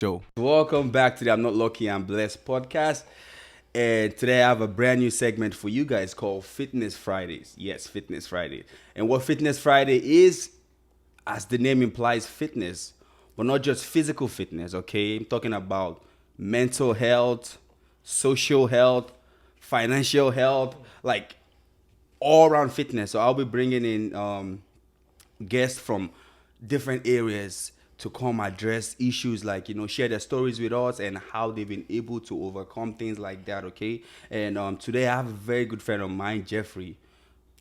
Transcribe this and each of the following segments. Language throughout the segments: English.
Show. Welcome back to the I'm Not Lucky, I'm Blessed podcast. And today I have a brand new segment for you guys called Fitness Fridays. Yes, Fitness Friday. And what Fitness Friday is, as the name implies, fitness, but not just physical fitness, okay? I'm talking about mental health, social health, financial health, like all around fitness. So I'll be bringing in guests from different areas to come address issues like share their stories with us and how they've been able to overcome things like that. Okay, and today I have a very good friend of mine, Jeffrey,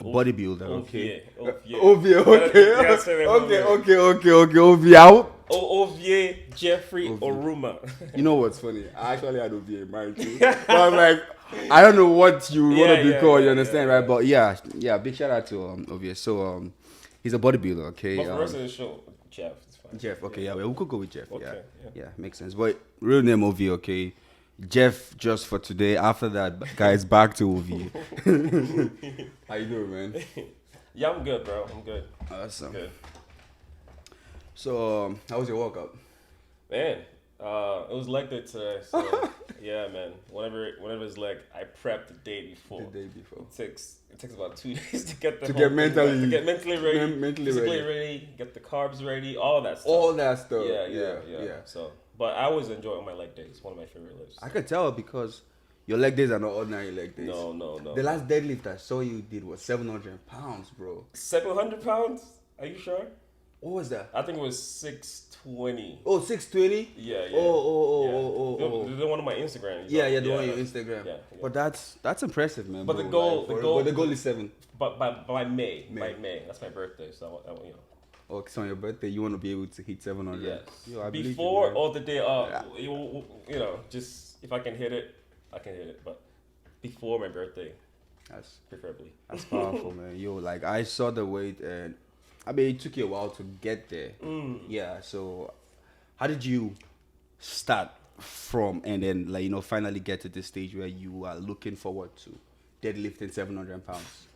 a bodybuilder. Okay, Ovie. Okay, okay. Ovie out. Ovie, Jeffrey, Ovie. Oruma. You know what's funny? I actually had Ovie in mind too, but I'm like, I don't know what you want to be called. You understand, right? But yeah. Big shout out to Ovie. So he's a bodybuilder. Okay. But for the rest of the show, Jeff. It's fine. Jeff, okay, yeah, we could go with Jeff. Okay, yeah, makes sense. But real name Ovie, okay. Jeff just for today. After that, guys, back to Ovie. How you doing, man? Yeah, I'm good, bro. I'm good. Awesome. Good. So, how was your workout? Man, it was leg day today. So yeah, man. Whenever it's leg, I prep the day before. The day before. It takes about 2 days to get mentally mentally ready, mentally physically ready. ready, get the carbs ready, all that stuff. All that stuff. Yeah. So, but I always enjoy my leg days. One of my favorite days. I could tell because your leg days are not ordinary leg days. No. The last deadlift I saw you did was 700 pounds, bro. 700 pounds? Are you sure? What was that? I think it was 620. Oh, 620? Yeah. Oh. The one on my Instagram. Yeah, the one on your Instagram. Yeah. But that's impressive, man. But bro. the goal is 7. But by May. By May. That's my birthday. So I. Okay, so on your birthday, you want to be able to hit 700. Yes. Yo, I believe Before you, or the day of, just if I can hit it, I can hit it. But before my birthday, preferably. That's powerful, man. Yo, like I saw the weight, and I mean, it took you a while to get there. Yeah. So, how did you start from, and then finally get to this stage where you are looking forward to deadlifting 700 pounds?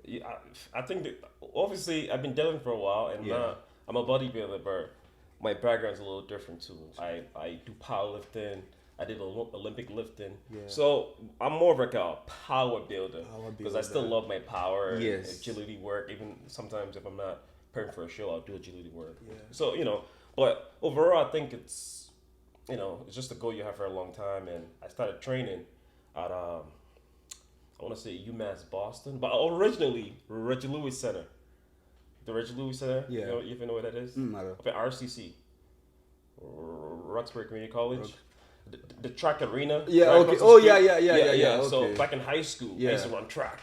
Yeah, I think that obviously I've been dealing for a while, and I'm a bodybuilder, but my background's a little different too. I do powerlifting. I did Olympic lifting, so I'm more of like a power builder because I still love my power and agility work. Even sometimes if I'm not preparing for a show, I'll do agility work. Yeah. So but overall, I think it's it's just a goal you have for a long time. And I started training at I want to say UMass Boston, but originally Reggie Lewis Center. The Reggie Lewis Center. Yeah. You even know what that is? Up at RCC, Roxbury Community College. Okay. The track arena. Yeah. Right Okay. Oh yeah. Okay. So back in high school, I used to run track.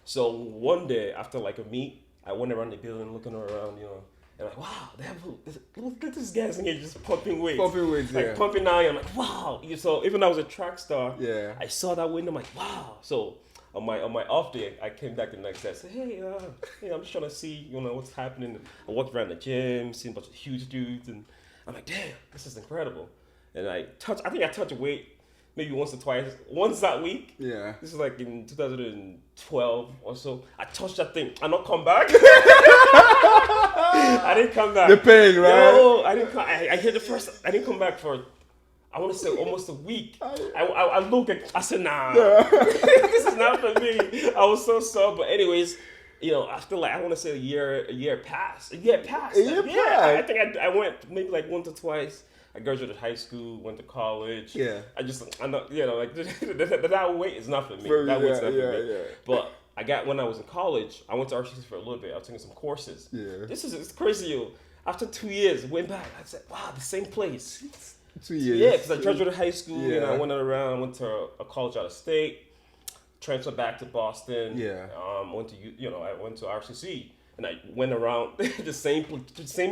So one day after like a meet, I went around the building looking around, and like, wow, look at this guys in here just pumping weights. Pumping out. I'm like, wow. So even though I was a track star, I saw that window. I'm like, wow. So on my off day, I came back the next day. I said, hey, I'm just trying to see, what's happening. I walked around the gym, seen a bunch of huge dudes, and I'm like, damn, this is incredible. And I think I touched weight maybe once or twice. Once that week. Yeah. This is like in 2012 or so. I touched that thing. I not come back. I didn't come back. The pain, right? No, I didn't come. I hit the first. I didn't come back for, I want to say almost a week. I look at. I said, nah. This is not for me. I was so sore. But anyways, after like I want to say a year passed. I think I went maybe like once or twice. I graduated high school, went to college. Yeah. I'm not, that weight is not for me. That weight's not for me. Yeah. But when I was in college, I went to RCC for a little bit. I was taking some courses. Yeah. It's crazy, yo. After 2 years, went back. I said, wow, the same place. 2 years. Yeah, because I graduated high school. Yeah. I went around, went to a college out of state, transferred back to Boston. Yeah. I went to RCC, and I went around the same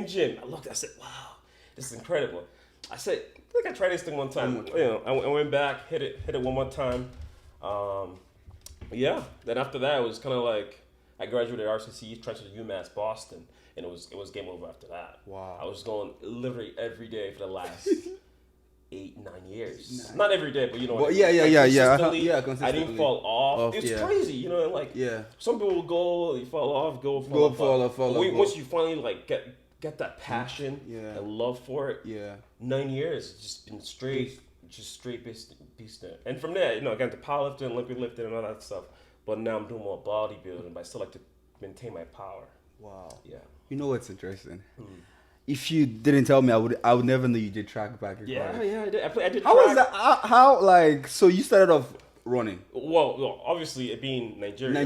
gym. I looked, I said, wow, this is incredible. I said, I think I tried this thing one time. I went back, hit it one more time. Then after that, it was kind of like I graduated RCC, transferred to UMass Boston, and it was game over after that. Wow. I was going literally every day for the last 8-9 years. Nice. Not every day, but consistently. I didn't fall off. It's crazy, some people will go, you fall off, fall off. Once you finally like get that passion and love for it. Yeah. 9 years, just been straight beast. And from there, I got into powerlifting, Olympic lifting, and all that stuff. But now I'm doing more bodybuilding, but I still like to maintain my power. Wow. Yeah. You know what's interesting? If you didn't tell me, I would never know you did track back in college. Yeah, I did. I did How track. was that? How like, so you started off running? Well, obviously, it being Nigerian.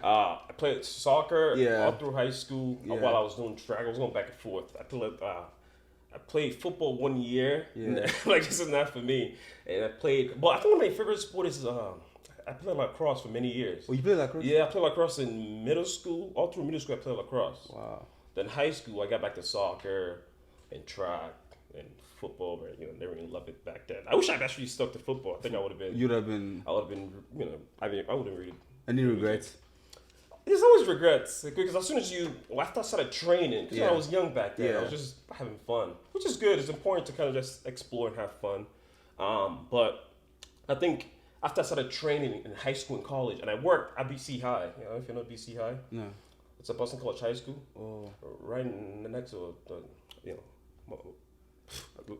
I played soccer all through high school while I was doing track. I was going back and forth. I played football 1 year. Like, this is not for me. And I played, but I think one of my favorite sports is I played lacrosse for many years. Oh, you played lacrosse? Yeah, I played lacrosse in middle school. All through middle school, I played lacrosse. Wow. Then high school, I got back to soccer and track and football, but never really loved it back then. I wish I'd actually stuck to football. I think I would have been. You'd have been. I would have been. I wouldn't really. Any regrets? There's always regrets because as soon as after I started training, because I was young back then, I was just having fun, which is good. It's important to kind of just explore and have fun. But I think after I started training in high school and college, and I worked at BC High. If you know BC High, no. It's a Boston College high school. Oh. Right next to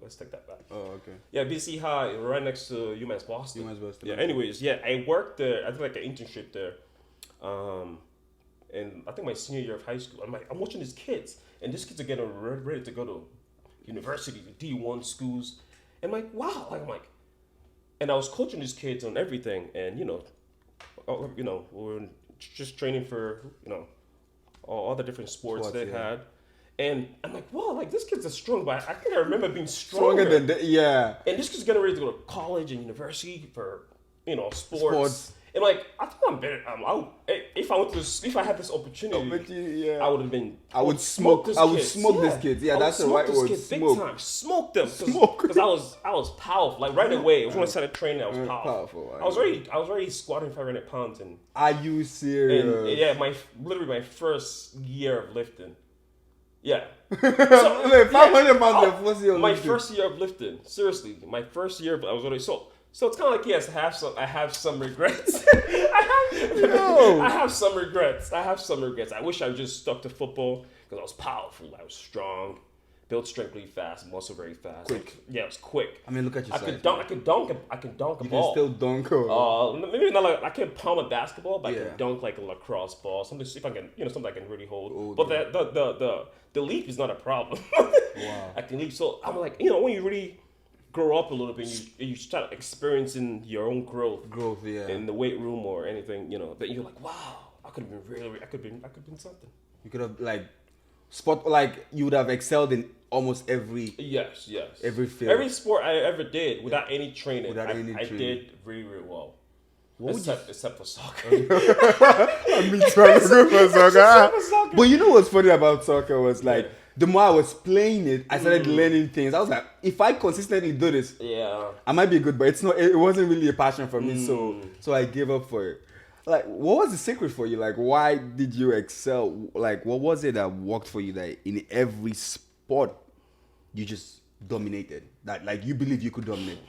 let's take that back. Oh, okay. Yeah, BC High, right next to UMass Boston. UMass Boston. Yeah. Anyways, I worked there. I did like an internship there, and I think my senior year of high school. I'm watching these kids, and these kids are getting ready to go to university, D1 schools, and I'm like, wow, and I was coaching these kids on everything, and we were just training for all the different sports they had. And I'm like, wow, this kid's a strong, but I think I remember being stronger than And this kid's getting ready to go to college and university for, sports. And I think I'm better. If I had this opportunity, I would have been. I would smoke this kid. Yeah, that's the right word. Big time. Smoke them. Because I was powerful. Like right away, when I started training, I was powerful. I was already squatting 500 pounds. And are you serious? And my first year of lifting. Yeah. 500 pounds. My first year of lifting. Seriously, my first year, I was already So it's kind of like, yes, I have some regrets. I have some regrets. I wish I just stuck to football because I was powerful. I was strong, built strength really fast, muscle very fast. Quick. It was quick. I mean, look at your size. I could dunk a ball. You can still dunk maybe not I can't palm a basketball, but I can dunk like a lacrosse ball. Something if I can, something I can really hold. But the leap is not a problem. Wow. I can leap. So I'm like, when you really grow up a little bit, you start experiencing your own growth in the weight room or anything, that you're like, wow, I could have been something. You could have you would have excelled in almost every every field, every sport I ever did without any training. I did really, really well. Except for soccer. I've been trying to go for soccer. But you know what's funny about soccer was the more I was playing it, I started learning things. I was like, if I consistently do this, I might be good, but it's not. It wasn't really a passion for me, so I gave up for it. What was the secret for you? Why did you excel? What was it that worked for you that in every sport you just dominated? That you believe you could dominate?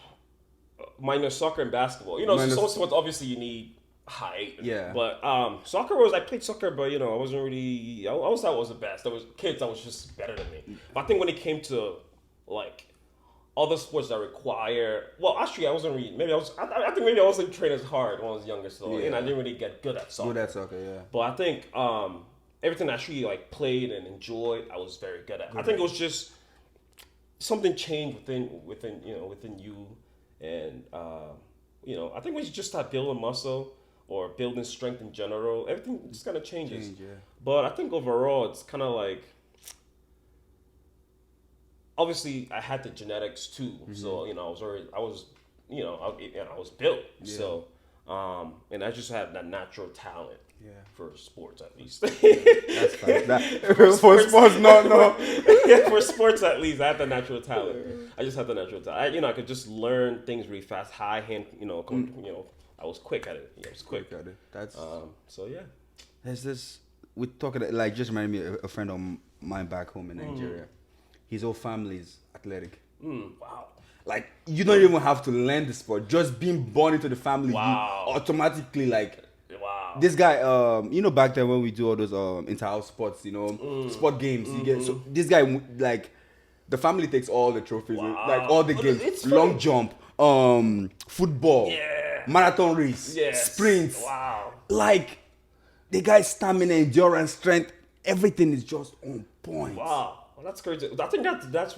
Minus soccer and basketball. Some sports obviously you need height. Yeah. But soccer I played soccer, but I wasn't really. I always thought I was the best. There was kids that was just better than me. But I think when it came to other sports that require, actually I wasn't really. I think maybe I wasn't trained as hard when I was younger, so I didn't really get good at soccer. But I think everything I actually played and enjoyed, I was very good at. I think it was just something changed within you, and I think when you just start building muscle or building strength in general, everything just kind of changes. But I think overall, it's kind of obviously I had the genetics too. So I was built. So and I just had that natural talent. For sports at least. That's fine. For sports, no. For sports at least, I had the natural talent. I just had the natural talent. I could just learn things really fast. High hand, I was quick at it. I was quick at it. That's so yeah. There's this. We're talking just reminded me of a friend of mine back home in Nigeria. His whole family is athletic. Wow. You don't even have to learn the sport. Just being born into the family, you automatically Wow. This guy, back then when we do all those inter-house sports, sport games, you get so this guy like the family takes all the trophies, like all the games, long jump, football, marathon race, sprints. Wow. Like the guy's stamina, endurance, strength, everything is just on point. Wow. Well, that's crazy. I think that's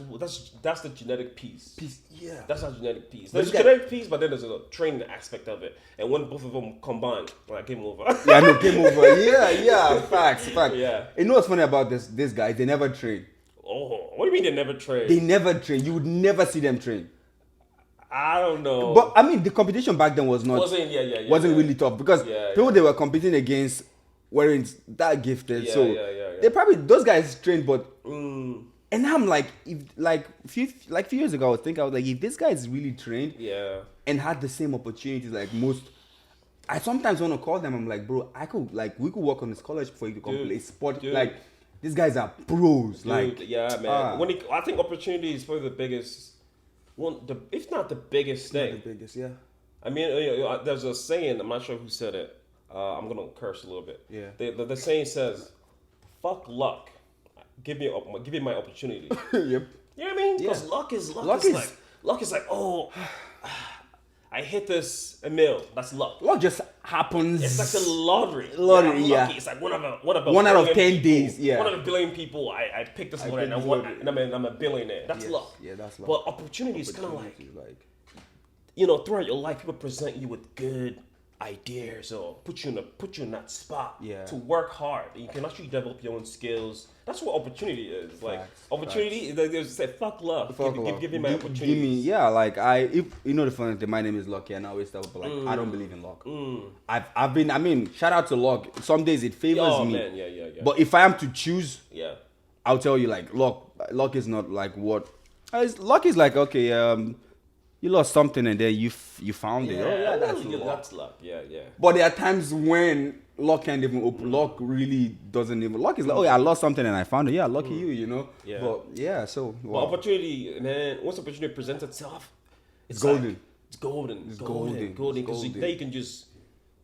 the genetic piece. Yeah. That's not genetic piece. There's a genetic piece, but then there's a training aspect of it. And when both of them combine, like game over. Yeah, no, game over. Yeah. Facts. Yeah. You know what's funny about this guy? They never train. Oh, what do you mean they never train? They never train. You would never see them train. I don't know. But I mean, the competition back then wasn't really tough because people they were competing against weren't that gifted. They probably those guys trained, but and I'm like, if few years ago, I was like, if this guy is really trained, and had the same opportunities like most. I sometimes want to call them. I'm like, bro, we could work on the scholarship for you to come play sport. Dude. Like, these guys are pros. Dude, man. I think opportunity is probably the biggest if not the biggest thing. Not the biggest, yeah. I mean, there's a saying. I'm not sure who said it. I'm gonna curse a little bit. Yeah. The saying says, "Fuck luck, give me my opportunity." Yep. You know what I mean? Because luck is like, oh, I hit this a mil. That's luck. Luck just happens. It's like the lottery. Yeah. It's like one out of 10 days. Yeah. 1 out of a billion people. I picked this one and I'm a billionaire. That's luck. Yeah, that's luck. But opportunity is kind of like, throughout your life, people present you with good ideas or put you in that spot to work hard. You can actually develop your own skills. That's what opportunity is. Like opportunity, they say fuck luck. Give me my opportunity. If the funny thing, my name is Lucky and I always tell people I don't believe in luck. Shout out to luck. Some days it favors me. Man. Yeah. But if I am to choose, I'll tell you like luck is not like what luck is like, okay, you lost something and then you found it. That's luck. Yeah. But there are times when luck can't even open. Luck really doesn't even. Luck is like, I lost something and I found it. Yeah, lucky you, Yeah. But so. Wow. But opportunity, man. Once opportunity presents itself, it's golden. It's golden. Because now you can just.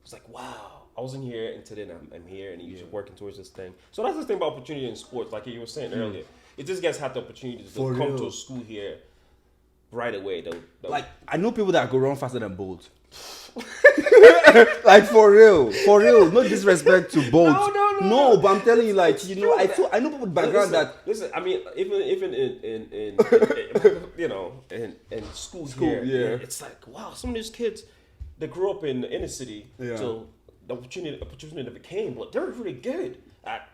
It's like, wow, I wasn't here and today I'm here and you're just working towards this thing. So that's the thing about opportunity in sports. Like you were saying earlier, if these guys had the opportunity to come to a school here. Right away, though. Like, I know people that go run faster than Bolt. Like, for real. No disrespect to Bolt. No, but I'm telling you, like, I know people background Listen, I mean, even in school here, it's like, wow, some of these kids, they grew up in the inner city, so the opportunity never came, but they're really good at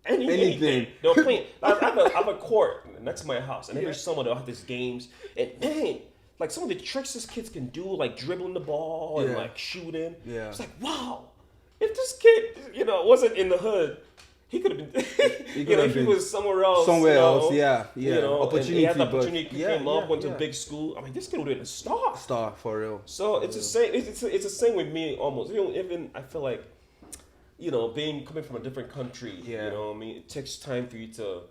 anything. They'll play. I have a court next to my house, and every summer they'll have these games. And man, like some of the tricks these kids can do, like dribbling the ball and like shooting. Yeah. It's like, wow, if this kid, wasn't in the hood, he could have been. If he was somewhere else. Yeah. Opportunity. He had the opportunity. Came up, went to a big school. I mean, this kid would have been a star. Star for real. So it's the same. It's the same with me almost. Even I feel like. Coming from a different country, it takes time for you to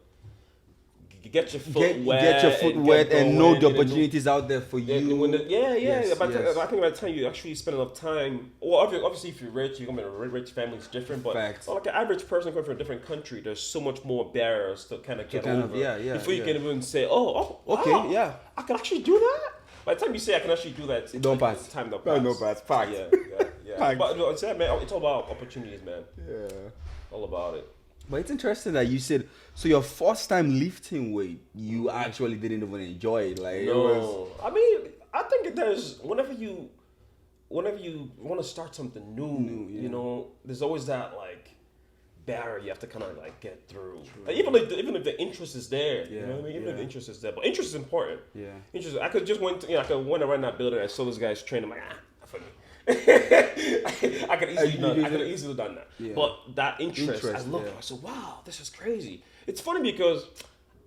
get your foot wet and know the opportunities out there for you. I think by the time you actually spend enough time, well, obviously if you're rich, you're going to be a rich family, it's different, but like an average person coming from a different country, there's so much more barriers to kind of get over before you can even say, I can actually do that. By the time you say I can actually do that, don't pass. Time don't pass. No pass. Fact. Yeah. But it's man. It's all about opportunities, man. Yeah. All about it. But it's interesting that you said so. Your first time lifting weight, you actually didn't even enjoy it. Like no. I mean, I think there's whenever you want to start something new, there's always that like barrier you have to kind of like get through. Like, even if the interest is there, you know what I mean? Even if the interest is there, but interest is important. Yeah. Interest. I could just went around that building. I saw this guy's training. I'm like, for me. I could easily done that. Yeah. But that interest I looked at, I said, wow, this is crazy. It's funny because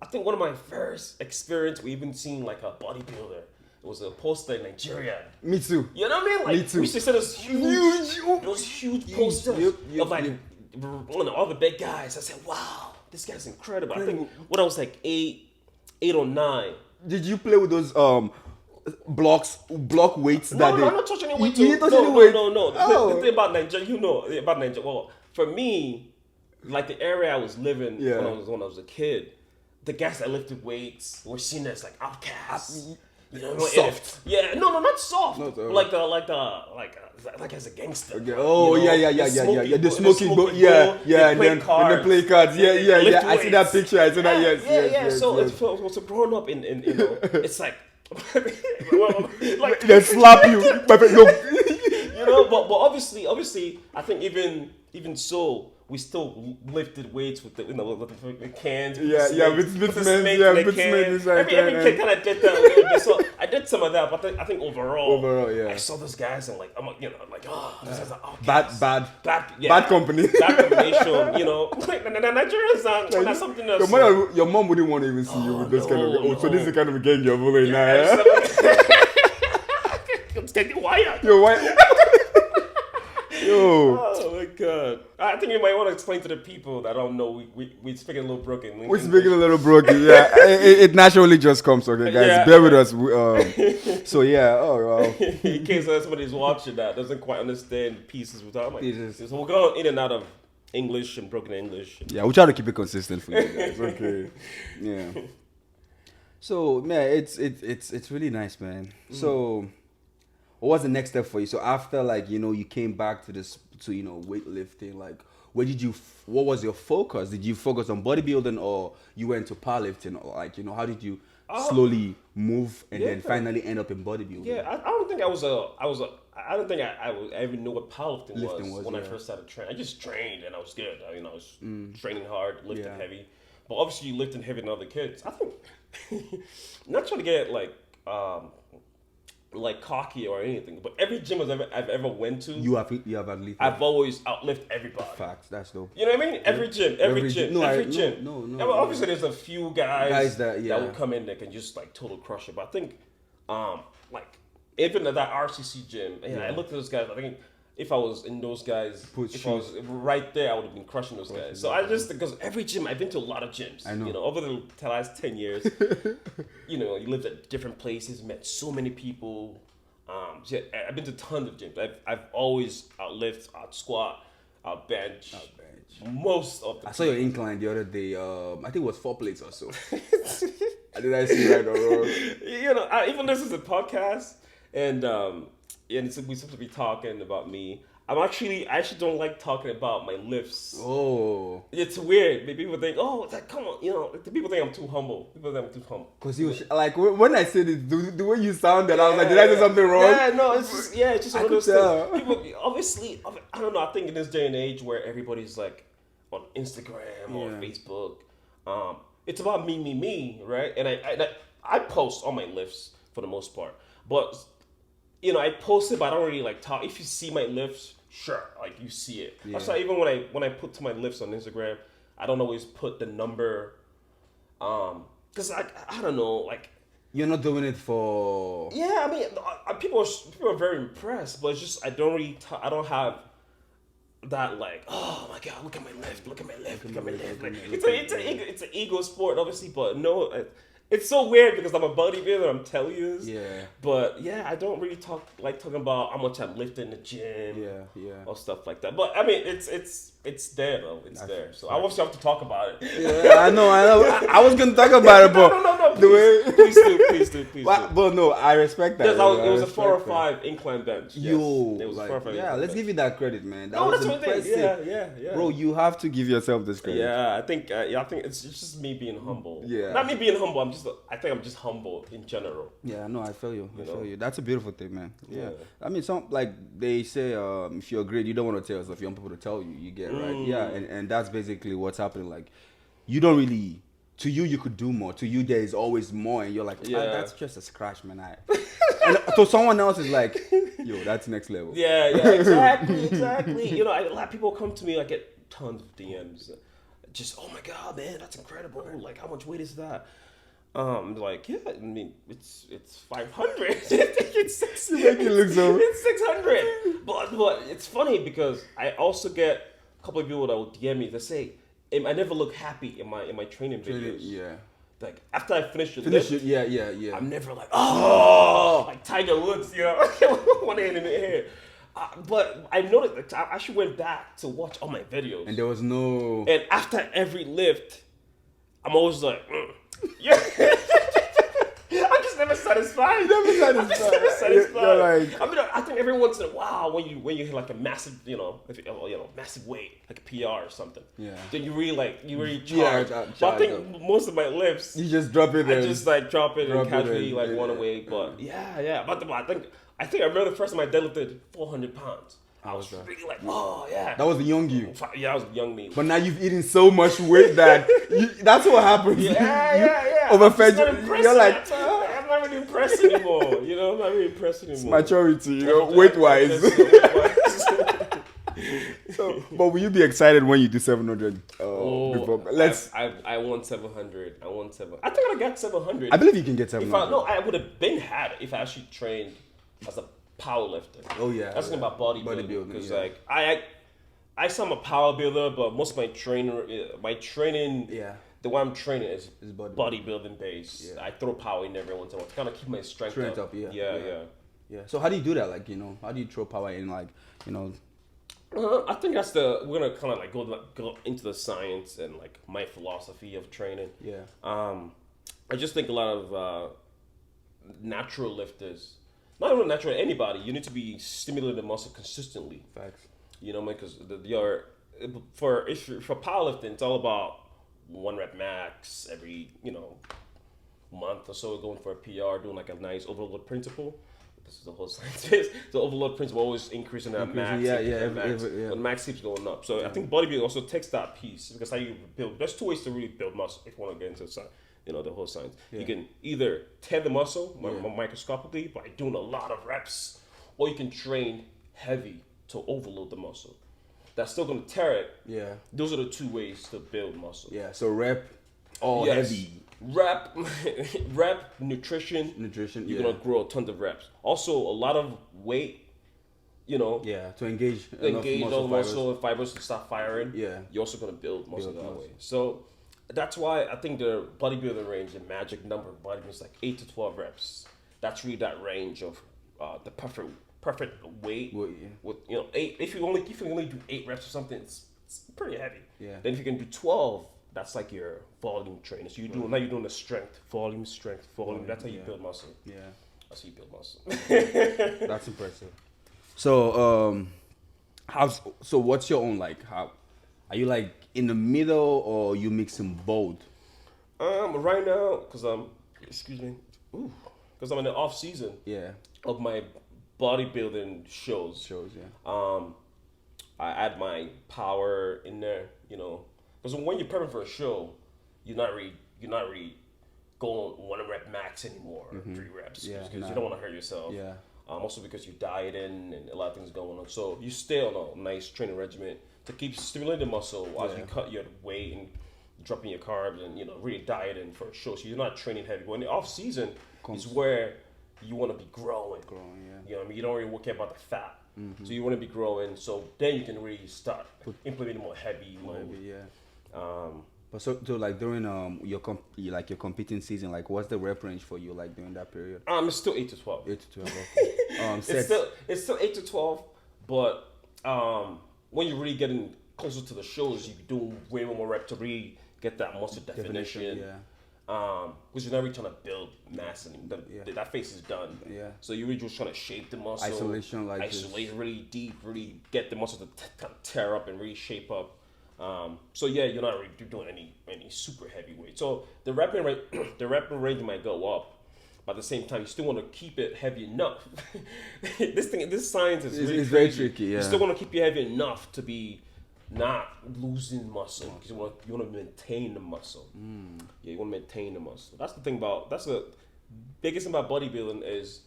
I think one of my first experience we even seen like a bodybuilder. It was a poster in Nigeria. Me too. You know what I mean? Like, me too. We used to see those huge posters of like all the big guys. I said, wow, this guy's incredible. I think when I was like 8 or 9. Did you play with those block weights No, that day? I'm not touching any weight. You didn't touch any weight? No. Oh. The thing about Nigeria, about Nigeria. Well, for me, like the area I was living when I was a kid, the guys that lifted weights were seen as like outcasts. You know, soft. Yeah, no, not soft. Not like as a gangster. Okay. Oh, you know? yeah. The smoking boat. Yeah. And then the play cards. Yeah. I see that picture. I see that. Yes. So it's growing up in you know, it's like, like they slap you. You know, but obviously, I think even so, we still lifted weights with the with the cans. With cement. Every kid kind of did that a little bit. So I did some of that, but I think overall, yeah. I saw those guys and like this is bad company. Bad combination. You know, like the Nigerians are not something else. Your mom wouldn't want to even see you with this kind of. So this is the kind of a gang you're following now. It's getting wired. You're white. Yo. Oh my god. I think you might want to explain to the people that don't know we speaking a little broken. We're speaking a little broken, yeah. it naturally just comes, okay, guys. Bear with us. So yeah, oh wow. In case somebody's watching that doesn't quite understand the pieces we're talking about. Jesus. So we're going in and out of English and broken English. Yeah, we try to keep it consistent for you guys. Okay. Yeah. So man, it's really nice, man. So what was the next step for you? So after you came back to weightlifting, what was your focus? Did you focus on bodybuilding or you went to powerlifting, or how did you slowly move and then finally end up in bodybuilding? Yeah, I don't think I don't think I even knew what powerlifting was when I first started training. I just trained and I was good. I was training hard, lifting heavy. But obviously lifting heavy than other kids. I think not trying to get like cocky or anything, but every gym I've ever went to, you have outlifted. I've always outlifted everybody. Facts, that's dope. You know what I mean? Every gym. No. Obviously, there's a few guys that will come in that can just total crush it. But I think, even at that RCC gym, I looked at those guys. I think if I was in those guys, I was right there, I would have been crushing those guys. So because every gym, I've been to a lot of gyms. I know. Over the last 10 years, you lived at different places, met so many people. I've been to tons of gyms. I've always outlifted, out squat, out bench. Most of the I saw your incline the other day. I think it was 4 plates or so. Did I see right or wrong? Even this is a podcast, and we're supposed to be talking about me. I actually don't like talking about my lifts. Oh. It's weird. People think, come on, people think I'm too humble. Because you when I said it, the way you sounded, I was like, did I do something wrong? Yeah, no, it's just one of those things. People, obviously, I don't know, I think in this day and age where everybody's on Instagram or Facebook, it's about me, right? And I post all my lifts for the most part. But I post it, but I don't really talk. If you see my lifts, sure, you see it. Yeah. That's why even when I put to my lifts on Instagram, I don't always put the number, because I don't know, you're not doing it for. Yeah, I mean, people are very impressed, but it's just I don't really I don't have that oh my god, look at my lift. It's an ego sport, obviously, but no. It's so weird because I'm a bodybuilder, I'm telling you this. Yeah. But I don't really talking about how much I'm lifting in the gym. Yeah. Or stuff like that. But I mean, it's there though. It's there. So I obviously have to talk about it. Yeah, I know. I was gonna talk about it, but no. Please do. But no, I respect that. It was a 4 or 5 incline bench. Yo, it was a 4 or 5. Yeah, let's give you that credit, man. That was impressive. Yeah. Bro, you have to give yourself this credit. Yeah, I think it's just me being humble. Yeah. Not me being humble. I think I'm just humble in general. Yeah, no, I feel you. I feel you. That's a beautiful thing, man. Yeah. I mean, they say, if you're great, you don't want to tell yourself. You want people to tell you. You get right. Yeah, and that's basically what's happening. You don't really. To you could do more. To you, there is always more, and you're like, that's just a scratch, man. And to someone else is like, yo, that's next level. Yeah, exactly. A lot of people come to me. I get tons of DMs. Just, oh my god, man, that's incredible. How much weight is that? I mean, it's 500. It's 600. It's 600. But it's funny because I also get a couple of people that will DM me that say, I never look happy in my training videos. Yeah. like after I finish it, yeah. I'm never like, oh, like Tiger Woods, you know, one hand in the air. But I noticed that I actually went back to watch all my videos, and there was no. And after every lift, I'm always like, yeah. I'm just never satisfied. I'm just never satisfied. You're like, I mean, I think every once in a while when you hit like a massive, massive weight, like a PR or something. Yeah. Then you really charge. But I think most of my lifts, you just drop it. I just like drop it and casually want away. But yeah. But I think I remember the first time I deadlifted 400 pounds. I was really like, oh yeah. That was the young you. Yeah, I was the young me. But now you've eaten so much weight that that's what happens. Yeah. Overfed. You're like, I'm not really impressed anymore. You know, I'm not really impressed anymore. It's maturity, weight wise. So, but will you be excited when you do 700? I want 700. I think I got 700. I believe you can get 700. I would have been had it if I actually trained as a powerlifter. Oh yeah. That's the thing about bodybuilding. Because like I say I'm a powerbuilder, but most of my training, the way I'm training is bodybuilding based. Yeah. I throw power in every once in a while to kind of keep my strength up. Yeah. So how do you do that? Like, how do you throw power in? Like, I think we're gonna kind of like go into the science and like my philosophy of training. Yeah. I just think a lot of natural lifters, not even natural, anybody, you need to be stimulating the muscle consistently. Facts. Because for powerlifting, it's all about 1 rep max every month or so, going for a PR, doing like a nice overload principle. This is the whole science. The overload principle always increasing that max. The max keeps going up. So I think bodybuilding also takes that piece, because how you build. There's 2 ways to really build muscle if you want to get into the whole science. Yeah. You can either tear the muscle microscopically by doing a lot of reps, or you can train heavy to overload the muscle. That's still going to tear it. Yeah. Those are the 2 ways to build muscle. Yeah. So rep heavy. Rep, nutrition. You're going to grow a ton of reps. Also, a lot of weight, to engage all the muscle and fibers to start firing. Yeah. You're also going to build muscle that way. So that's why I think the bodybuilding range, the magic number of bodybuilding is like 8 to 12 reps. That's really that range of the perfect weight. Well, yeah. With 8. If you only do 8 reps or something, it's pretty heavy. Yeah. Then if you can do 12, that's like your volume training. So you're doing the strength, volume. That's how you build muscle. Yeah. That's how you build muscle. That's impressive. So what's your own like? How are you like in the middle, or you mixing both? Right now, because I'm in the off season. Yeah. Of my bodybuilding shows. Yeah. I add my power in there, because when you're prepping for a show, you're not really going 1 rep max anymore, or 3 reps, because you don't want to hurt yourself. Yeah. Also because you're dieting and a lot of things going on. So you stay on a nice training regimen to keep stimulating the muscle while you cut your weight and dropping your carbs and really dieting for a show. So you're not training heavy. But in the off season is where you want to be growing. You don't really care about the fat. Mm-hmm. So you want to be growing. So then you can really start implementing more heavy mode. But so like during your competing season, like what's the rep range for you like during that period? It's still 8 to 12. 8 to 12. Okay. It's still 8 to 12, but when you're really getting closer to the shows, you do way more reps to really get that muscle definition. Because you're not really trying to build mass anymore. That phase is done. Yeah. So you're really just trying to shape the muscle. Isolation really deep, really get the muscle to kind of tear up and really shape up. So you're not really doing any super heavy weight. So the repping range might go up, but at the same time you still want to keep it heavy enough. This science is really very tricky. Yeah. You still want to keep it heavy enough to be not losing muscle, because you want to maintain the muscle. Yeah, you want to maintain the muscle. That's the biggest thing about bodybuilding is,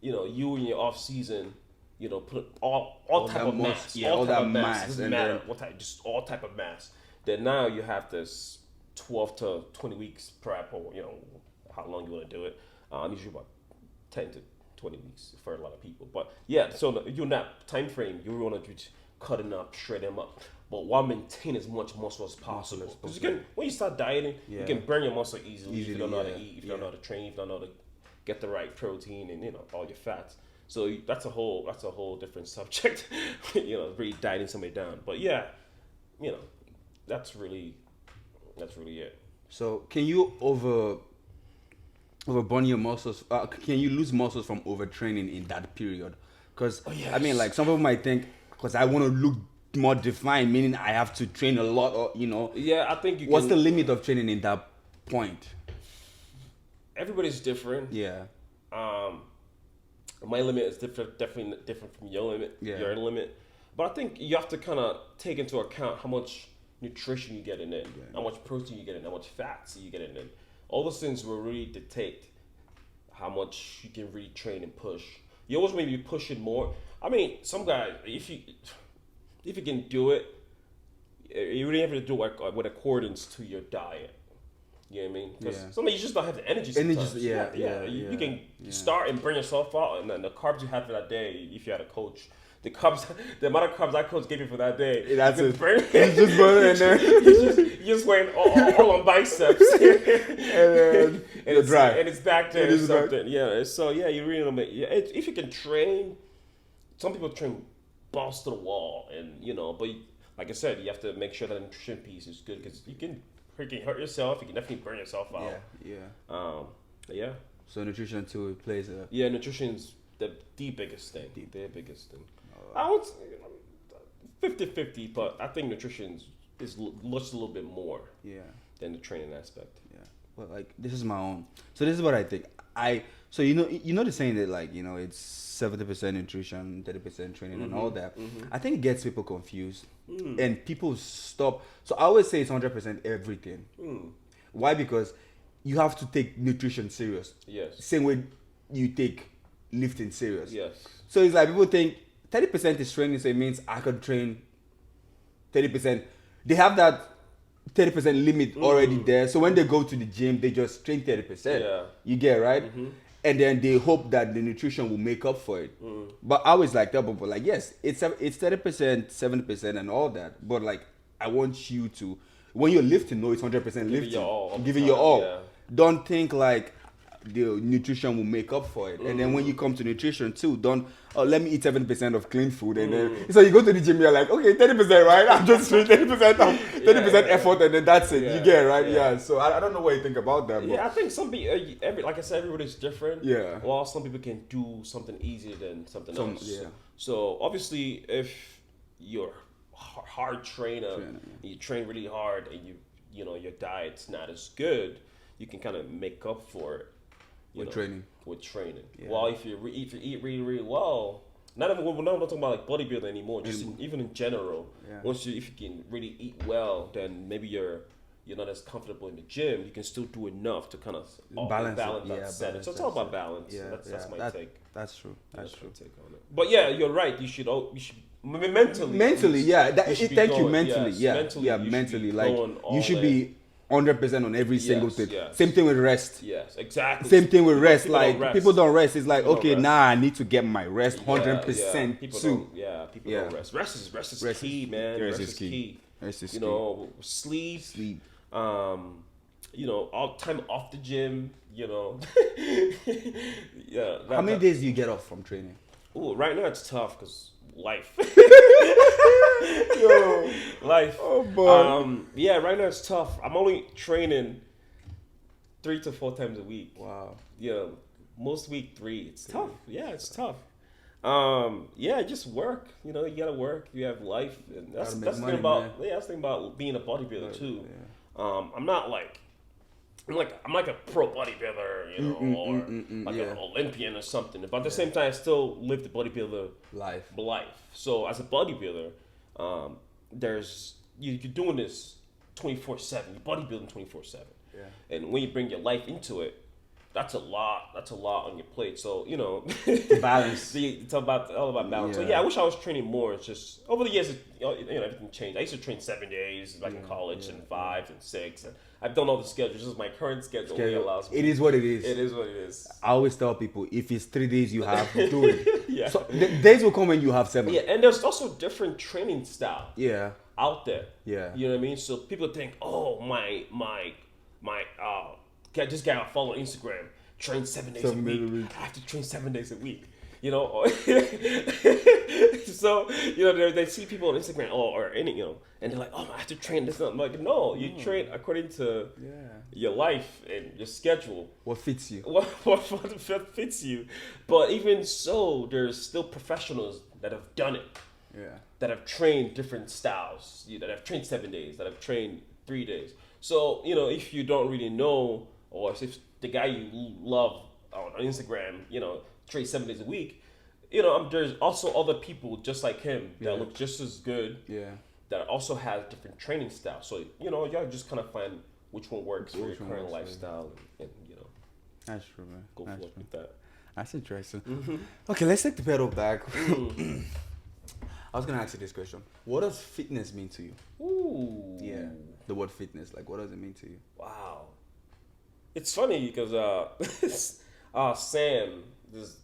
you in your off season. Put all type of mass. Yeah, all that mass. Doesn't matter what type, just all type of mass. Then now you have this 12 to 20 weeks prep, or how long you want to do it. Usually about 10 to 20 weeks for a lot of people. But yeah, so during that time frame, you want to be cutting up, shredding them up. but while maintaining as much muscle as possible. Because when you start dieting, you can burn your muscle easily if you don't know how to eat, if you don't know how to train, if you don't know how to get the right protein and all your fats. So that's a whole different subject. Really dieting somebody down. But yeah, that's really it. So can you overburn your muscles? Can you lose muscles from overtraining in that period? Because I mean, like, some people might think, because I want to look more defined, meaning I have to train a lot, or Yeah, I think what's the limit of training in that point? Everybody's different. Yeah. My limit is definitely different from your limit. Yeah. Your limit, but I think you have to kind of take into account how much nutrition you get in it, how much protein you get in, how much fats you get in it. All those things will really dictate how much you can really train and push. You always maybe push it more. I mean, some guys, if you can do it, you really have to do it with accordance to your diet. You know what I mean? Because sometimes you just don't have the energy sometimes. You can start and burn yourself out, and then the carbs you had for that day, if you had a coach, the amount of carbs that coach gave you for that day, that's it. Burn. You just burn it in there. you just went all on biceps, and it's dry, and it's back there or something. Back. Yeah, so you really don't make. Yeah, if you can train, some people train balls to the wall, and but like I said, you have to make sure that the nutrition piece is good, because you can freaking hurt yourself. You can definitely burn yourself out. Yeah. So nutrition too plays a. Yeah, nutrition's the biggest thing. The biggest thing. I would 50-50, but I think nutrition is looks a little bit more. Than the training aspect. Yeah. Well, like, this is my own. So this is what I think. So the saying that, like, it's 70% nutrition, 30% training, and all that. I think it gets people confused, and people stop. So I always say it's 100% everything. Why? Because you have to take nutrition serious. Yes. Same way you take lifting serious. Yes. So it's like people think 30% is training, so it means I could train 30%. They have that 30% limit already there. So when they go to the gym, they just train 30%. Yeah. You get, right? And then they hope that the nutrition will make up for it. But I always like that, but like, yes, it's 30%, 70% and all that. But like, I want you to, when you're lifting, know it's 100% lifting. Give it your all. Yeah. Don't think like the nutrition will make up for it. And then when you come to nutrition too, don't, let me eat 70% of clean food. And then, so you go to the gym, you're like, okay, 30%, right? I'm just doing 30% effort, and then that's it. You get it, right? Yeah. So I don't know what you think about that. Yeah, I think some people, like I said, everybody's different. Yeah. Well, some people can do something easier than something else. Yeah. So obviously, if you're a hard trainer, you train really hard, and your diet's not as good, you can kind of make up for it. With training. Yeah. Well, if you eat really, really well, we're not talking about like bodybuilding anymore. Just even in general, if you can really eat well, then maybe you're not as comfortable in the gym. You can still do enough to kind of balance that setting. So it's all about balance. Yeah, that's my take. That's true. That's true. Take on it. But yeah, you're right. You should mentally. Mentally, yeah. Thank you. Mentally, mentally, like you should be 100% on every single thing. Yes. Same thing with rest. Yes, exactly. Same thing with rest. People don't rest. It's like, I need to get my rest 100% People too. Don't rest. Rest is key, man. Rest is key. Rest is key. Sleep. All time off the gym. How many days do you get off from training? Oh, right now it's tough because life. Life. Oh boy. Right now it's tough. I'm only training 3 to 4 times a week. Wow. Yeah, most week 3. It's tough. Yeah, it's tough. Just work. You gotta work. You have life, and that's the thing about that's the thing about being a bodybuilder too. Yeah. I'm like a pro bodybuilder, or like an Olympian or something. But at the same time, I still live the bodybuilder life. So as a bodybuilder, you're doing this 24/7. You're bodybuilding 24/7. Yeah. And when you bring your life into it, that's a lot. That's a lot on your plate. So balance. It's all about balance. Yeah. So I wish I was training more. It's just over the years, everything changed. I used to train 7 days, like in college, and 5 and 6, and I've done all the schedules. This is my current schedule. Allows me. It is what it is. It is what it is. I always tell people, if it's 3 days you have, do it. So the days will come when you have 7. Yeah, and there's also different training style. Yeah. out there. Yeah. You know what I mean? So people think, oh, this guy I follow on Instagram trains 7 days a week. I have to train 7 days a week. You know, so you know they see people on Instagram or any and they're like, oh, I have to train this. I'm like, no, you train according to your life and your schedule. What fits you? What fits you? But even so, there's still professionals that have done it. Yeah. That have trained different styles. That have trained 7 days. That have trained 3 days. So if you don't really know, or if the guy you love on Instagram, train 7 days a week, there's also other people just like him that look just as good. Yeah. That also have different training styles. So y'all just kind of find which one works for your current lifestyle, and That's true, man. Go for it with that. That's interesting. Mm-hmm. Okay, let's take the pedal back. I was gonna ask you this question: what does fitness mean to you? Ooh. Yeah. The word fitness, like, what does it mean to you? Wow. It's funny because Sam, this is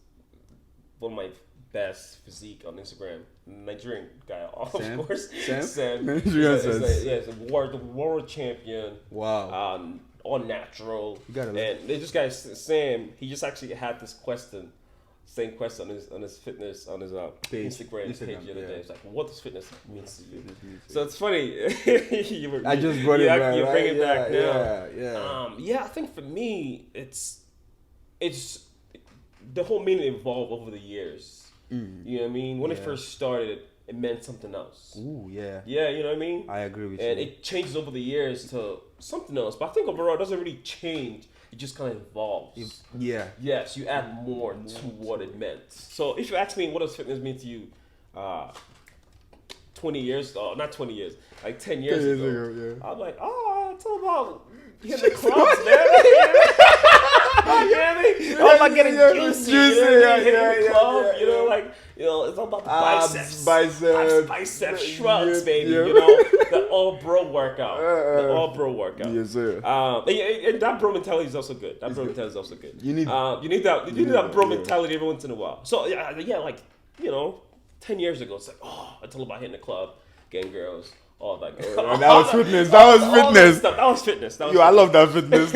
one of my best physique on Instagram, Nigerian guy, of course. Sam. He's a world champion. Wow. All natural. You gotta and this guy Sam, he just actually had this same question on his fitness on his Instagram page the other day. It's like, what does fitness mean to you? So it's funny. I just brought it back. You bring it back now. Yeah. I think for me, it's the whole meaning evolved over the years. You know what I mean? When it first started, it meant something else. Ooh, yeah. Yeah, you know what I mean? I agree with you. And it changes over the years to something else. But I think overall, it doesn't really change. It just kind of evolves. Yeah. Yes, you add more to what it meant. So if you ask me, what does fitness mean to you? 20 years, not 20 years, like 10 years ago. I'm like, it's all about hitting the clubs, man. You know what I mean? All about getting juicy. Hitting the club, it's all about the biceps shrugs, baby. The all bro workout. Yes, sir. And that bro mentality is also good. You need that bro mentality every once in a while. So like 10 years ago, it's like, it's all about hitting the club, getting girls, all that. That was fitness. That was fitness. I love that fitness.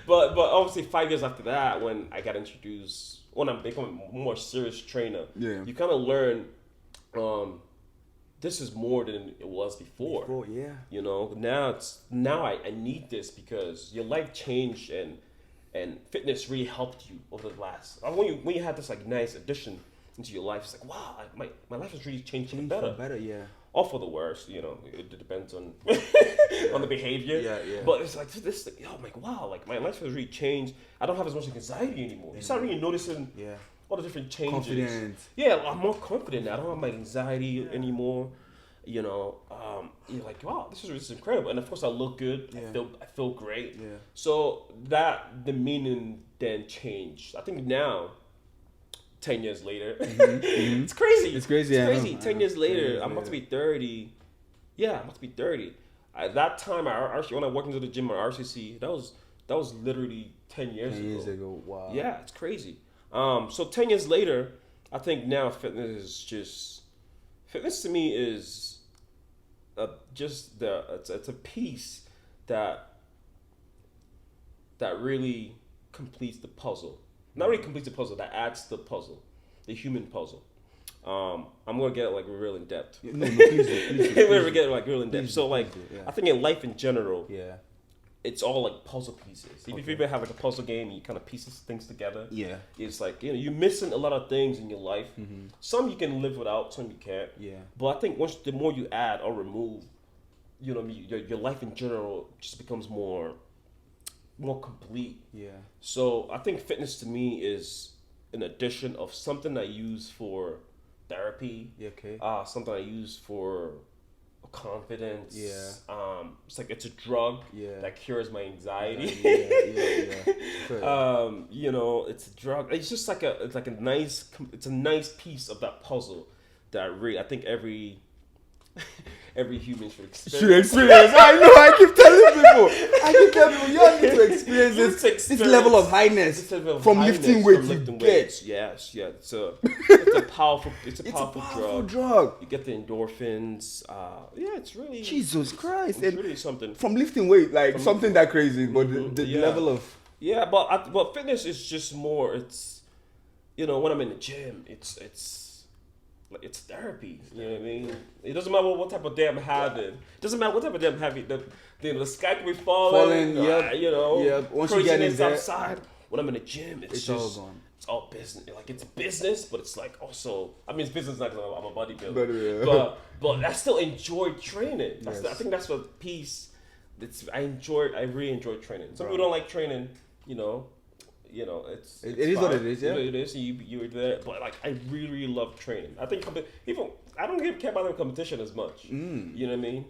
But obviously 5 years after that, when I got introduced, when I'm becoming a more serious trainer, you kind of learn this is more than it was before. Now I need this because your life changed and fitness really helped you over the last. When you had this like nice addition into your life, it's like, wow, my life has really changed for the better. Or for the worse, it depends on on the behavior. Yeah. But it's like this. Wow, like my life has really changed. I don't have as much anxiety anymore. You start really noticing all the different changes. Confidence. Yeah, I'm more confident now. I don't have my anxiety anymore. You're like, wow, this is incredible. And of course, I look good. I feel great. Yeah. So the meaning then changed. I think now, 10 years later, it's crazy. It's crazy. 10 years later, I'm about to be 30. Yeah, I'm about to be 30. At that time, when I walked into the gym at RCC, that was literally 10 years ago. 10 years ago, wow. Yeah, it's crazy. So 10 years later, I think now fitness to me is it's a piece that really completes the puzzle. Not really completes the puzzle, that adds to the puzzle, the human puzzle. I'm gonna get like real in depth. No, please. We're gonna get like real in depth. So I think in life in general, it's all like puzzle pieces. If you ever have like a puzzle game, you kind of pieces things together. Yeah, it's like you're missing a lot of things in your life. Mm-hmm. Some you can live without, some you can't. Yeah, but I think the more you add or remove, your life in general just becomes more complete. Yeah. So I think fitness to me is an addition of something I use for therapy. Yeah. Okay. Something I use for confidence. Yeah. It's like it's a drug that cures my anxiety. Yeah. It's a drug. It's just like a nice piece of that puzzle that I think every every human should experience. I know. I keep telling people. You need to experience this level of highness from lifting weights. Yes. It's a powerful drug. You get the endorphins. It's really Jesus Christ. It's really something from lifting weight, like something that crazy, but the level of but fitness is just more. It's when I'm in the gym, it's therapy. You know what I mean? It doesn't matter what type of day I'm having. It doesn't matter what type of day I'm having. The sky can be falling. Once you get in there, outside. When I'm in the gym, it's just all gone. It's all business. Like it's business, but it's like also. I mean, it's business not because I'm a bodybuilder, but I still enjoy training. I think that's what peace. I really enjoy training. Some people don't like training. It's it is what it is. Yeah, it is. You're there, but like I really, really love training. I think even I don't care about the competition as much. You know what I mean?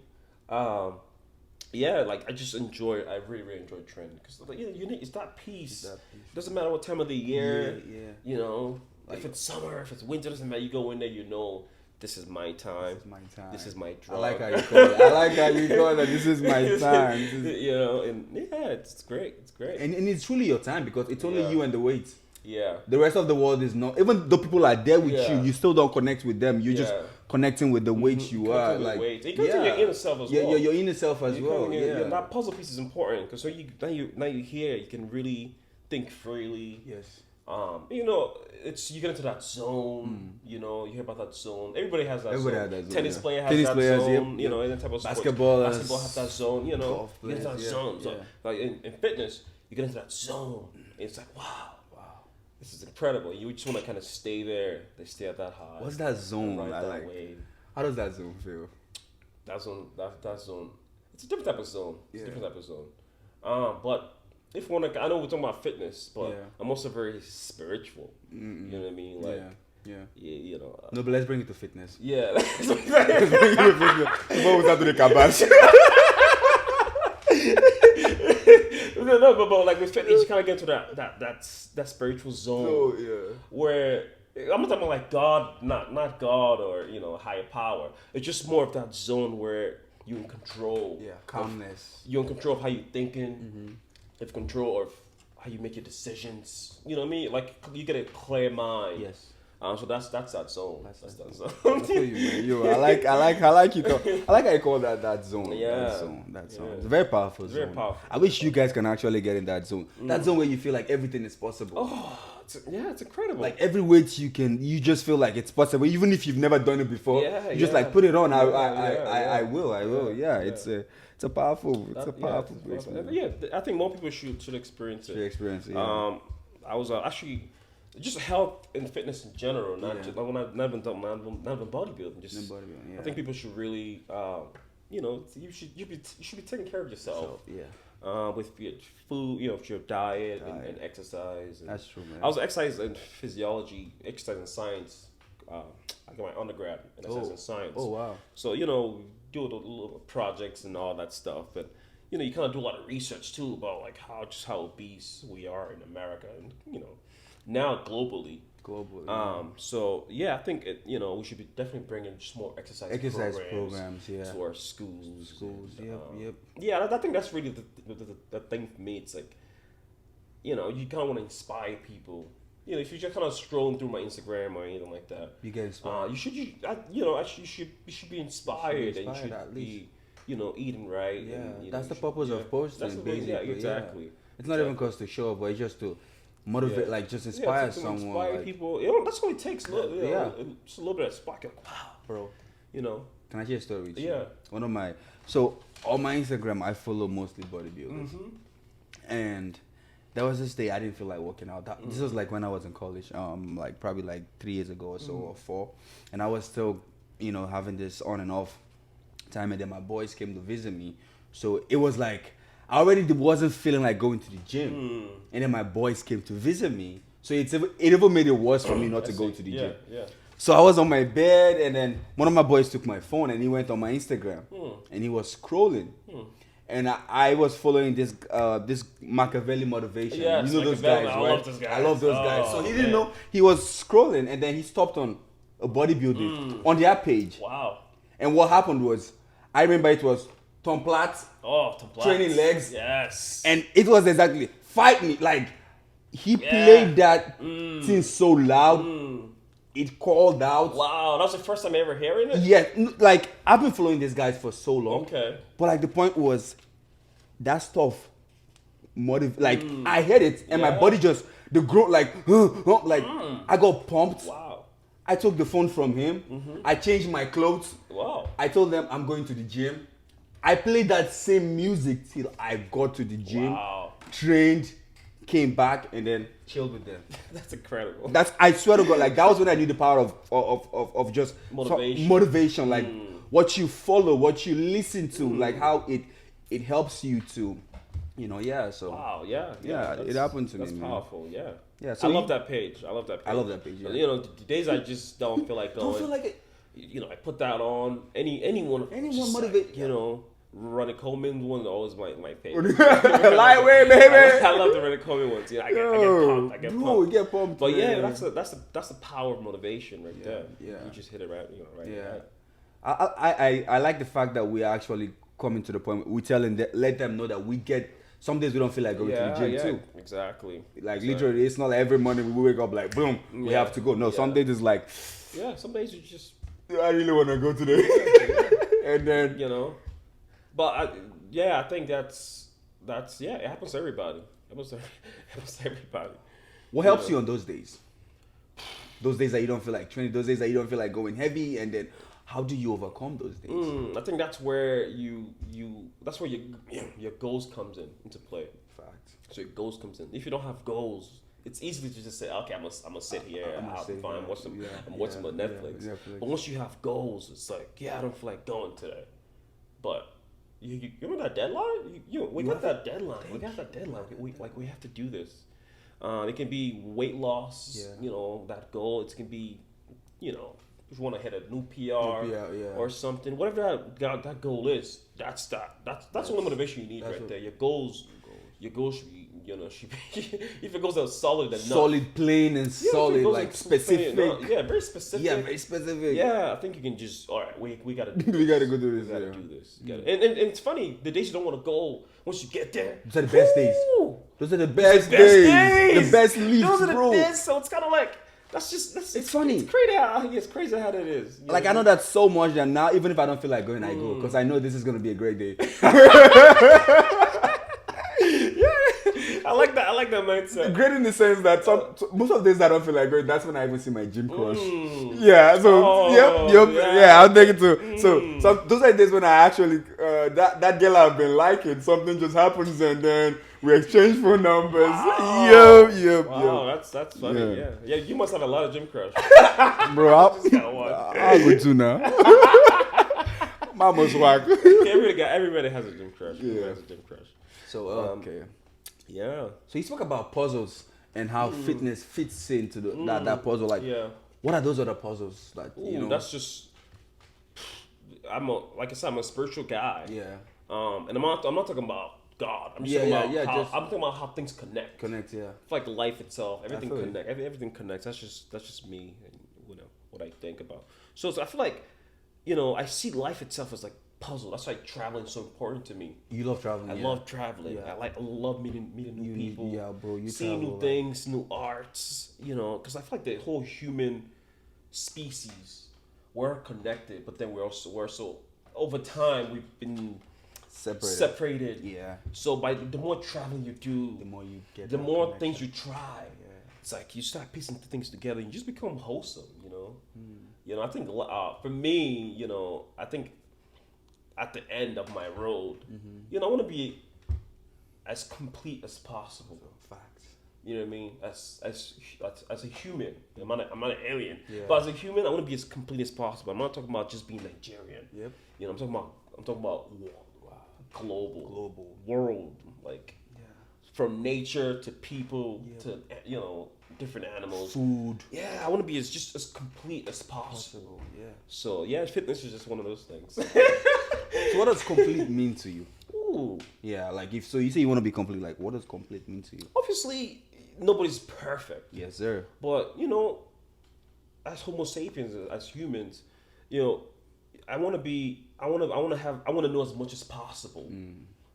Like I just enjoy. I really, really enjoy training because it's that peace. It doesn't matter what time of the year. If it's summer, if it's winter, doesn't matter. You go in there, this is my time. This is my drug. I like how you call it. This is my time. It's great. It's great. And it's truly your time because it's only you and the weights. Yeah. The rest of the world is not. Even though people are there with you still don't connect with them. You're just connecting with the weights you are. Like, you connect with your inner self as well. Your inner self as well. That puzzle piece is important because now you're here, you can really think freely. Yes. You get into that zone. You hear about that zone. Everybody has that zone. Tennis player has that zone. Any type of basketball have that zone. Golf players, you get into that zone. So, like in fitness, you get into that zone. It's like wow, this is incredible. You just want to kind of stay there. They stay at that high. What's that zone? I like. Wave. How does that zone feel? That zone. It's a different type of zone. But if one, I know we're talking about fitness, but I'm also very spiritual. You know what I mean? Like, no, but let's bring it to fitness. Yeah. Let's bring it to fitness. Before we start to the kabash. but like with fitness, you kind of get to that spiritual zone. Where I'm not talking about like God, not God or higher power. It's just more of that zone where you're in control. Yeah, calmness. You're in control of how you're thinking. Have control of how you make your decisions. You know what I mean? Like you get a clear mind. Yes. So that's that zone. That's that zone. I feel you, man. I like you. I like how you call that zone. Yeah. That zone. It's a very powerful zone. Very powerful. I wish you guys can actually get in that zone. That zone where you feel like everything is possible. Oh, it's incredible. Like every weight you just feel like it's possible, even if you've never done it before. You just like put it on. I will. Yeah. It's a powerful place. I think more people should experience it. I was actually just health and fitness in general, not even bodybuilding. Just I think people should really, you should be taking care of yourself. With your food, with your diet and exercise. That's true, man. I was exercise and physiology, exercise and science. I got my undergrad in exercise and science. Oh wow! So do a little projects and all that stuff, but you kind of do a lot of research too about like how obese we are in America and now globally. So I think we should be definitely bringing just more exercise programs to our schools. Yep. Yeah, I think that's really the thing for me. It's like you kind of want to inspire people. If you're just kind of strolling through my Instagram or anything like that, you get inspired. You should be inspired, and you should be eating right. Yeah, that's the purpose of posting. Basically, exactly. Yeah. It's not even because to show up, but it's just to motivate, like just inspire someone. Inspire like, people. That's all it takes. Just a little bit of spark. Like, wow, bro. Can I share a story with you? Yeah. One of my on my Instagram, I follow mostly bodybuilders, and there was this day I didn't feel like working out. This was like when I was in college, like probably like 3 years ago or so, or 4, and I was still, having this on and off time, and then my boys came to visit me, so it was like I already wasn't feeling like going to the gym, and then my boys came to visit me, so it even made it worse for me not to go to the gym. Yeah. So I was on my bed, and then one of my boys took my phone and he went on my Instagram, and he was scrolling. And I was following this Machiavelli motivation. Yeah, those guys, right? I love those guys. So he didn't know he was scrolling, and then he stopped on a bodybuilding on their page. Wow. And what happened was, I remember it was Tom Platt. Oh, Tom Platt. Training legs. Yes. And it was exactly fight me. Like he played that thing so loud. It called out. Wow, that was the first time ever hearing it? Yeah, like I've been following these guys for so long. Okay. But like the point was that stuff I heard it and my body just the growth I got pumped. Wow. I took the phone from him. I changed my clothes. Wow. I told them I'm going to the gym. I played that same music till I got to the gym. Wow. Trained, came back, and then chilled with them. That's incredible. I swear to God, like that was when I knew the power of just motivation. Like what you follow, what you listen to, like how it helps you to, So wow, yeah, it happened to me. That's powerful, yeah. Yeah, so I love that page. I love that page. Yeah. The days I just don't feel like going. Don't feel like it. I put that on. Anyone motivate. Ronnie Coleman one's always my favorite. Lightweight, baby. I love the Ronnie Coleman ones. I get pumped. You get pumped. But yeah, that's the power of motivation right there. Yeah, you just hit it right. Yeah. I like the fact that we are actually coming to the point. We let them know that we get. Some days we don't feel like going to the gym too. Exactly. Literally, it's not like every morning we wake up like boom, we have to go. No, some days it's like. Yeah, some days you just. I really want to go today. And then but I think that's it happens to everybody. It happens to everybody. What helps you on those days? Those days that you don't feel like training, those days that you don't feel like going heavy, and then how do you overcome those days? I think that's where that's where your goals comes into play. Fact. So your goals comes in. If you don't have goals, it's easy to just say, okay, I'm gonna sit here, I'll be fine, watch some Netflix. But once you have goals, it's like, I don't feel like going today. But you remember that deadline? We got that deadline. We got that deadline. We have to do this. It can be weight loss. That goal. It can be, if you want to hit a new PR or something. Whatever that goal is, that's the only motivation you need there. Your goals should be, if it goes out solid enough. Solid, plain, and solid, like specific. Very specific. Yeah, very specific. Yeah, I think you can just, all right, we gotta do we gotta go do this. We gotta do this. And it's funny, the days you don't want to go, once you get there. Those are the best days. Those are the best days. The best leads, those are the bro. best, so it's kind of like, it's funny. It's crazy how that is. Like, I know that so much that now, even if I don't feel like going, I go. Because I know this is going to be a great day. I like that mindset. Great in the sense that most of the days I don't feel like going, that's when I even see my gym crush. Yeah, so, I'll take it too. So those are the days when I actually, that girl I've been liking, something just happens and then we exchange phone numbers. Wow. Wow, that's funny. Yeah. You must have a lot of gym crush. Bro, I'll go too now. Mama's whack. Everybody has a gym crush. So okay. Yeah. So you spoke about puzzles and how fitness fits into that puzzle. Like, what are those other puzzles? Like, that's just. I'm a spiritual guy. Yeah. And I'm not talking about God. I'm just I'm talking about how things connect. Like life itself, everything connects. Everything connects. That's just me and what I think about. So I feel like, I see life itself as like puzzle. That's why traveling is so important to me. You love traveling. I love traveling. Yeah. I love meeting new people. Yeah, bro. Seeing new things, new arts. Because I feel like the whole human species, we're connected, but then we're so over time we've been separated. Yeah. So the more traveling you do, the more you get. The more things you try. Yeah. It's like you start piecing things together. You just become wholesome. I think for me, I think at the end of my road, I want to be as complete as possible. Facts. You know what I mean? As a human, I'm not an alien, but as a human, I want to be as complete as possible. I'm not talking about just being Nigerian. Yep. I'm talking about global world, like from nature to people to different animals, food. Yeah, I want to be as complete as possible. Yeah. So fitness is just one of those things. So what does complete mean to you? Ooh. Yeah, like you say you want to be complete, like what does complete mean to you? Obviously, nobody's perfect. Yes, sir. But as Homo sapiens, as humans, I want to know as much as possible.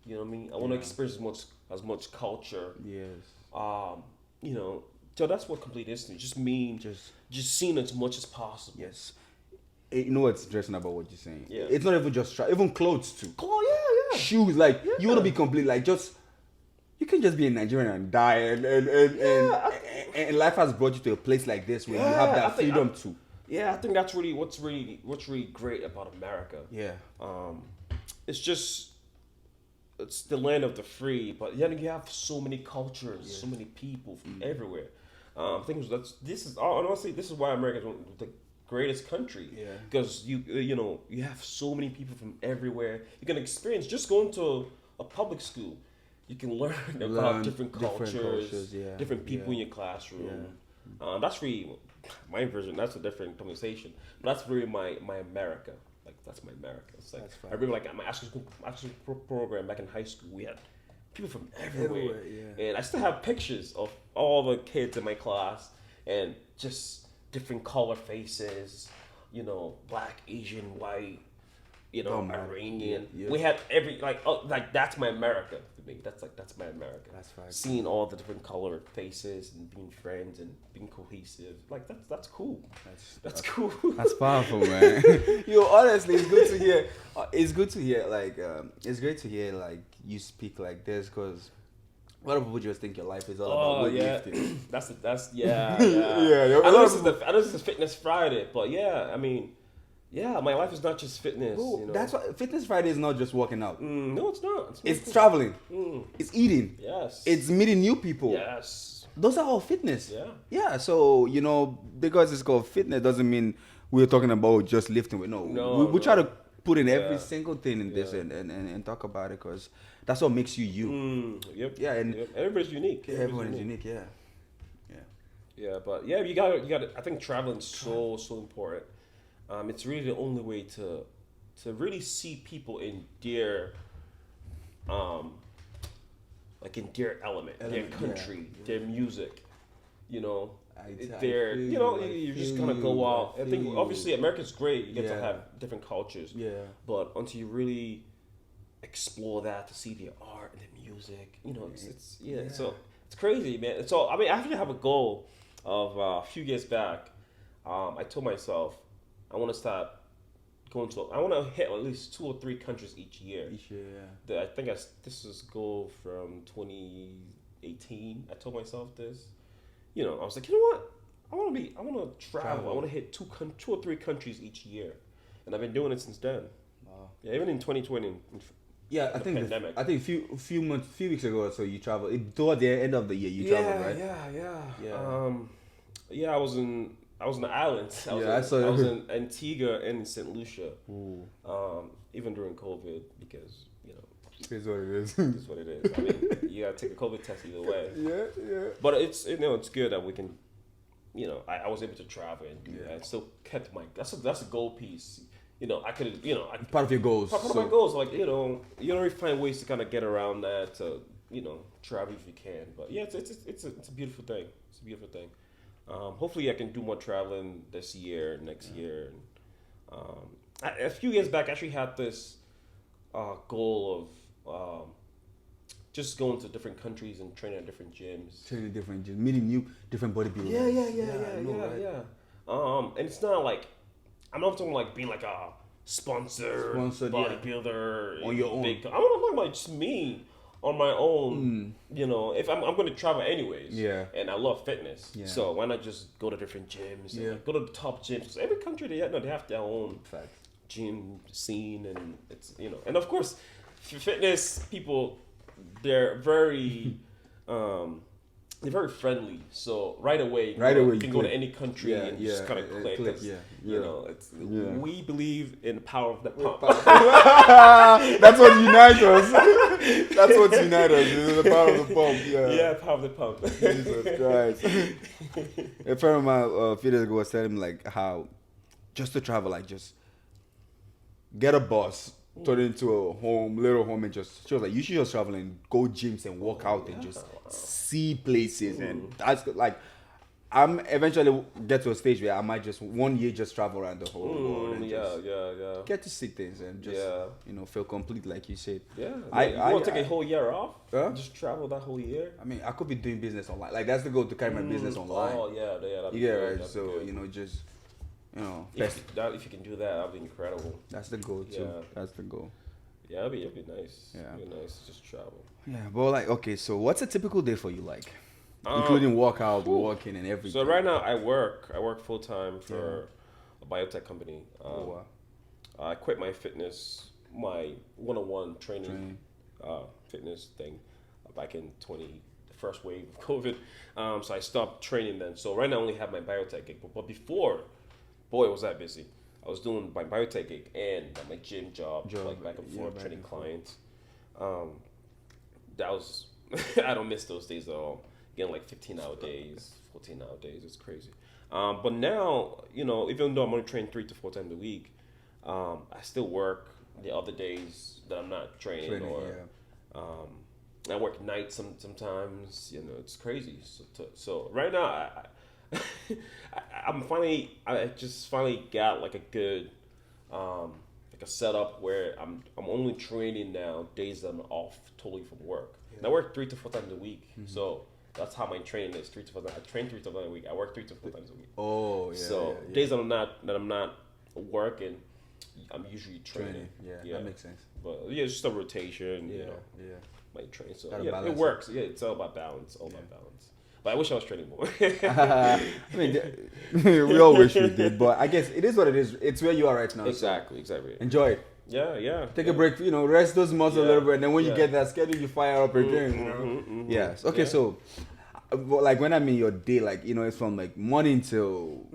You know what I mean? I want to experience as much culture. Yes. You know, so that's what complete history just means. Just seeing as much as possible. Yes. You know what's interesting about what you're saying? Yeah. It's not even just even clothes too. Oh yeah. Shoes, like you want to be complete, like just you can just be in Nigeria and die, and life has brought you to a place like this where you have that freedom to. Yeah, I think that's really what's really great about America. Yeah. It's the land of the free, but then you have so many cultures, so many people from everywhere. I think this is honestly why America is the greatest country. Yeah. Because you have so many people from everywhere. You can experience just going to a public school. You can learn about different cultures, different people in your classroom. Yeah. That's really my version. That's a different conversation. But that's really my America. Like that's my America. It's like I remember like my after school program back in high school. We had people from everywhere, and I still have pictures of all the kids in my class and just different color faces. You know, black, Asian, white. You know, Iranian. Yeah. We had that's my America for me. That's my America. That's right. Seeing all the different colored faces and being friends and being cohesive. Like that's cool. That's cool. That's powerful, man. Honestly, it's good to hear. It's good to hear. Like, it's great to hear like you speak like this because a lot of people just think your life is all about weightlifting. That's yeah. I know this is Fitness Friday, but yeah, I mean. Yeah, my life is not just fitness. You know? That's why Fitness Friday is not just working out. No, it's not. It's traveling. It's eating. Yes. It's meeting new people. Yes. Those are all fitness. Yeah. Yeah. So because it's called fitness doesn't mean we're talking about just lifting. We try to put in every single thing in this and talk about it because that's what makes you you. Yep. Yeah, and everybody's unique. Everyone's unique. Yeah. Yeah, but yeah, you got. I think traveling is so important. It's really the only way to really see people in their in their element, their country, their music. You know, you're just gonna go out. I think obviously America's great. You get to have different cultures. Yeah. But until you really explore that to see their art and their music, so it's crazy, man. So I mean, I actually have a goal of a few years back. I told myself. I want to start going to. I want to hit at least 2 or 3 countries each year. I think this is goal from 2018. I told myself this. I was like, you know what? I want to travel. I want to hit 2 or 3 countries each year, and I've been doing it since then. Wow. Yeah, even in 2020. Yeah, I think pandemic. I think a few weeks ago or so you traveled. Toward the end of the year you traveled, right? Yeah. I was in the islands. I was in Antigua and in St. Lucia. Even during COVID, because it's what it is. It's what it is. I mean, you gotta take a COVID test either way. Yeah. But it's it's good that we can. I was able to travel and do that. I still kept my. That's a goal piece. I could. Part of your goals. Part of my goals, like you always find ways to kind of get around that. To travel if you can. But yeah, it's a beautiful thing. It's a beautiful thing. Hopefully I can do more traveling this year, next year. A few years back, I actually had this goal of just going to different countries and training at different gyms. Meeting different bodybuilders. Yeah. And it's not like, I'm not talking like being like a sponsored bodybuilder. On your own. I'm talking about just me. On my own, if I'm going to travel anyways, and I love fitness, so why not just go to different gyms, and go to the top gyms? Every country they have their own gym scene, and it's and of course, fitness people, they're very friendly. So right away you can go to any country and just kind of click. We believe in the power of the pump. That's what unites us. That's what unites us. Is the power of the pump. Yeah, power of the pump. Jesus Christ. A friend of mine a few days ago was telling me like how just to travel, like just get a bus, turn it into a little home, and just she was like, you should just travel and go gyms and walk out and just see places, and that's like I'm eventually get to a stage where I might just 1 year just travel around the whole world and get to see things and just feel complete, like you said. Yeah, you want to take a whole year off? Huh? Just travel that whole year. I mean, I could be doing business online. Like that's the goal, to carry my business online. Oh yeah, right. So just if you can do that, that'd be incredible. That's the goal too. Yeah. That's the goal. Yeah, it'd be nice. Yeah, it'd be nice to just travel. Yeah, but like, okay, so what's a typical day for you like? Including workout, walking, and everything. So right now I work full time for a biotech company. I quit my my one-on-one training fitness thing back in the first wave of COVID. So I stopped training then. So right now I only have my biotech gig. But before, boy, was that busy. I was doing my biotech gig and my gym job like back and forth, training clients. That was I don't miss those days at all. Getting like 15-hour days, 14-hour days, it's crazy. But now, even though I'm only training 3 to 4 times a week, I still work the other days that I'm not training I work nights sometimes. It's crazy. So right now, I just finally got like a good like a setup where I'm only training now days that I'm off totally from work. And I work 3 to 4 times a week, so that's how my training is. 3 to 4 times. I train 3 to 4 times a week. I work 3 to 4 times a week. Oh, yeah. So days that I'm not working, I'm usually training. Yeah, that makes sense. But it's just a rotation. Yeah. My train. So it works. Yeah, it's all about balance. About balance. But I wish I was training more. I mean, we all wish we did, but I guess it is what it is. It's where you are right now. Exactly. Enjoy it. Yeah. Take a break, rest those muscles a little bit, and then when you get that schedule, you fire up again. Yes. Okay, so like when I mean your day, like it's from like morning till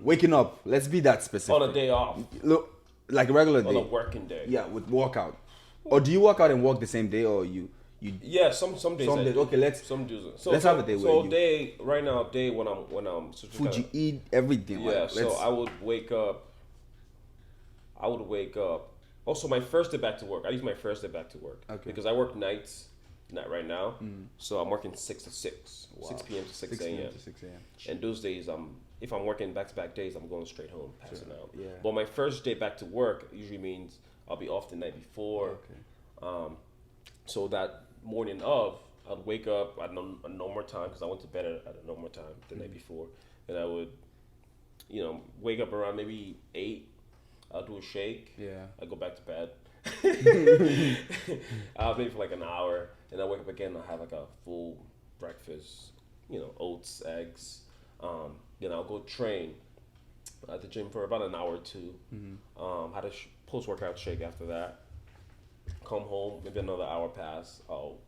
waking up. Let's be that specific. On a day off. Look, like a regular day. On a working day. Yeah, with workout. Or do you work out and work the same day, or you? Yeah, some days. Okay, let's have a day. Right now, when I'm food you eat, everything. Yeah, so I would wake up. Also, my first day back to work. I use my first day back to work because I work nights. Not right now, so I'm working 6 to 6, 6 p.m. to 6 a.m. And those days, if I'm working back-to-back days, I'm going straight home, passing out. Yeah. But my first day back to work usually means I'll be off the night before. So that morning of, I'd wake up at a normal time because I went to bed at a normal time the night before, and I would, wake up around maybe 8. I'll do a shake. Yeah. I go back to bed. Maybe for like an hour, and I wake up again. I have like a full breakfast, oats, eggs. Then I'll go train at the gym for about an hour or two. Had a post-workout shake after that. Come home, maybe another hour pass. I'll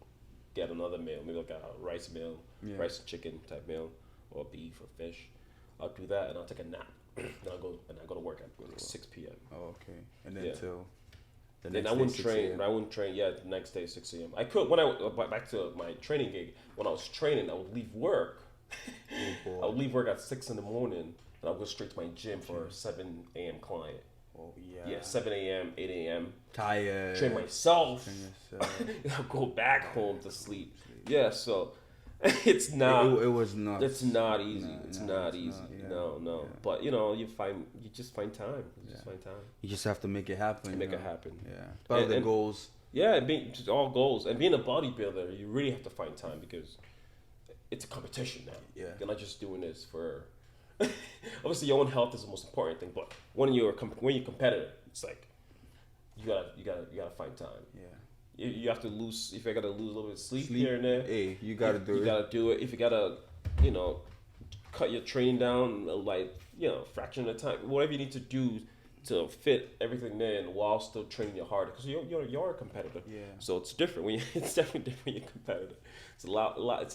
get another meal, maybe like a rice meal, rice and chicken type meal, or beef or fish. I'll do that, and I'll take a nap. Then I go to work at 6 p.m. Oh, okay. And then till the then next I wouldn't day, train. I wouldn't train. Yeah, the next day 6 a.m. I could when I back to my training gig. When I was training, I would leave work. I would leave work at 6 in the morning, and I'll go straight to my gym for a 7 a.m. client. Oh yeah. Yeah, 7 a.m., 8 a.m. Tired. Train myself. And I'll go back home to sleep. Yeah, so. It's not. It was not. It's not easy. It's not easy. No. Yeah. But you just find time. You just have to make it happen. Make it happen. Yeah. Part of the goals. Yeah, just all goals. And being a bodybuilder, you really have to find time because it's a competition now. Yeah. You're not just doing this for. Obviously, your own health is the most important thing. But when you're competitive, it's like you gotta find time. Yeah. You have to lose. If you gotta lose a little bit of sleep here and there, hey, you gotta do it. You gotta do it. If you gotta, cut your training down, fraction of the time, whatever you need to do to fit everything in while still training your hard. Because you're a competitor. Yeah. So it's different it's definitely different when you're a competitor. It's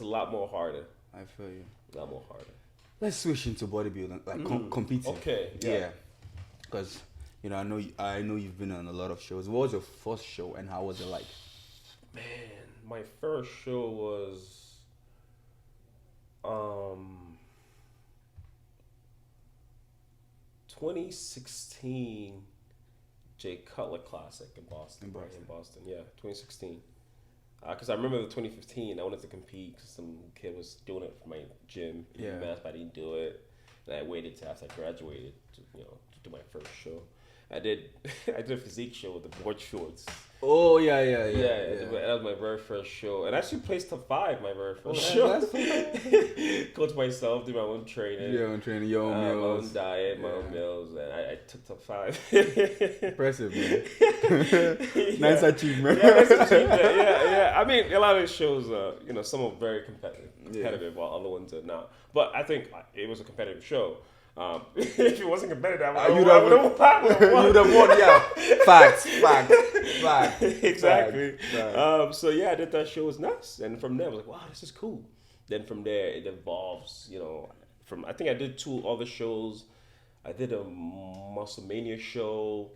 a lot more harder. I feel you. A lot more harder. Let's switch into bodybuilding, like competing. Okay. Yeah. Because. I know you've been on a lot of shows. What was your first show and how was it like? Man, my first show was 2016 Jay Cutler Classic in Boston. Yeah, 2016. Because I remember the 2015, I wanted to compete because some kid was doing it for my gym. Math, but I didn't do it. And I waited till after I graduated to do my first show. I did a physique show with the board shorts. Oh yeah. That was my very first show, and I actually placed top 5 my very first show. Coach myself, do my own training. Your own training, your own meals, my own diet, my own meals, and I took top 5. Impressive, man. Nice achievement. Nice achievement. Yeah. I mean, a lot of these shows, some are very competitive, while other ones are not. But I think it was a competitive show. If it wasn't competitive, I would have won. You would have won, yeah. Facts. Exactly. Facts. So yeah, I did that show. It was nice, and from there I was like, wow, this is cool. Then from there it evolves. I think I did 2 other shows. I did a Musclemania show.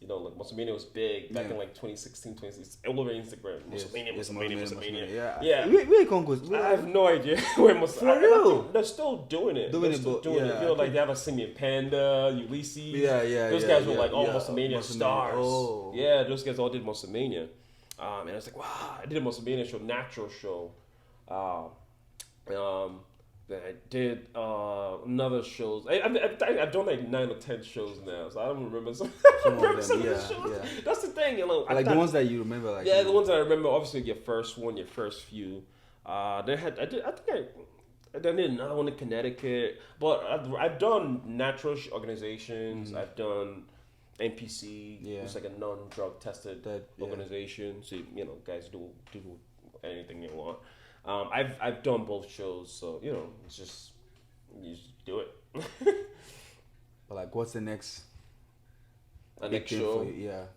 Like Musclemania was big back in like 2016, 2016. All over Instagram. Musclemania. Yeah. Where Congo's? I have no idea where Musclemania. They're still doing it. Like they have a Simian Panda, Ulysses. Those guys were like all Musclemania stars. Oh. Yeah, those guys all did Musclemania. And I was like, wow, I did a Musclemania show, natural show. Then I did another shows. I've done like 9 or 10 shows now, so I don't remember some of them. Yeah. That's the thing, Like the ones that you remember, the ones that I remember. Obviously, your first one, your first few. I did another one in Connecticut, but I've done natural organizations. Mm-hmm. I've done NPC. Yeah. It's like a non-drug tested organization. So guys do anything you want. I've done both shows, so it's just you just do it. But like, what's the next? The next show? Yeah.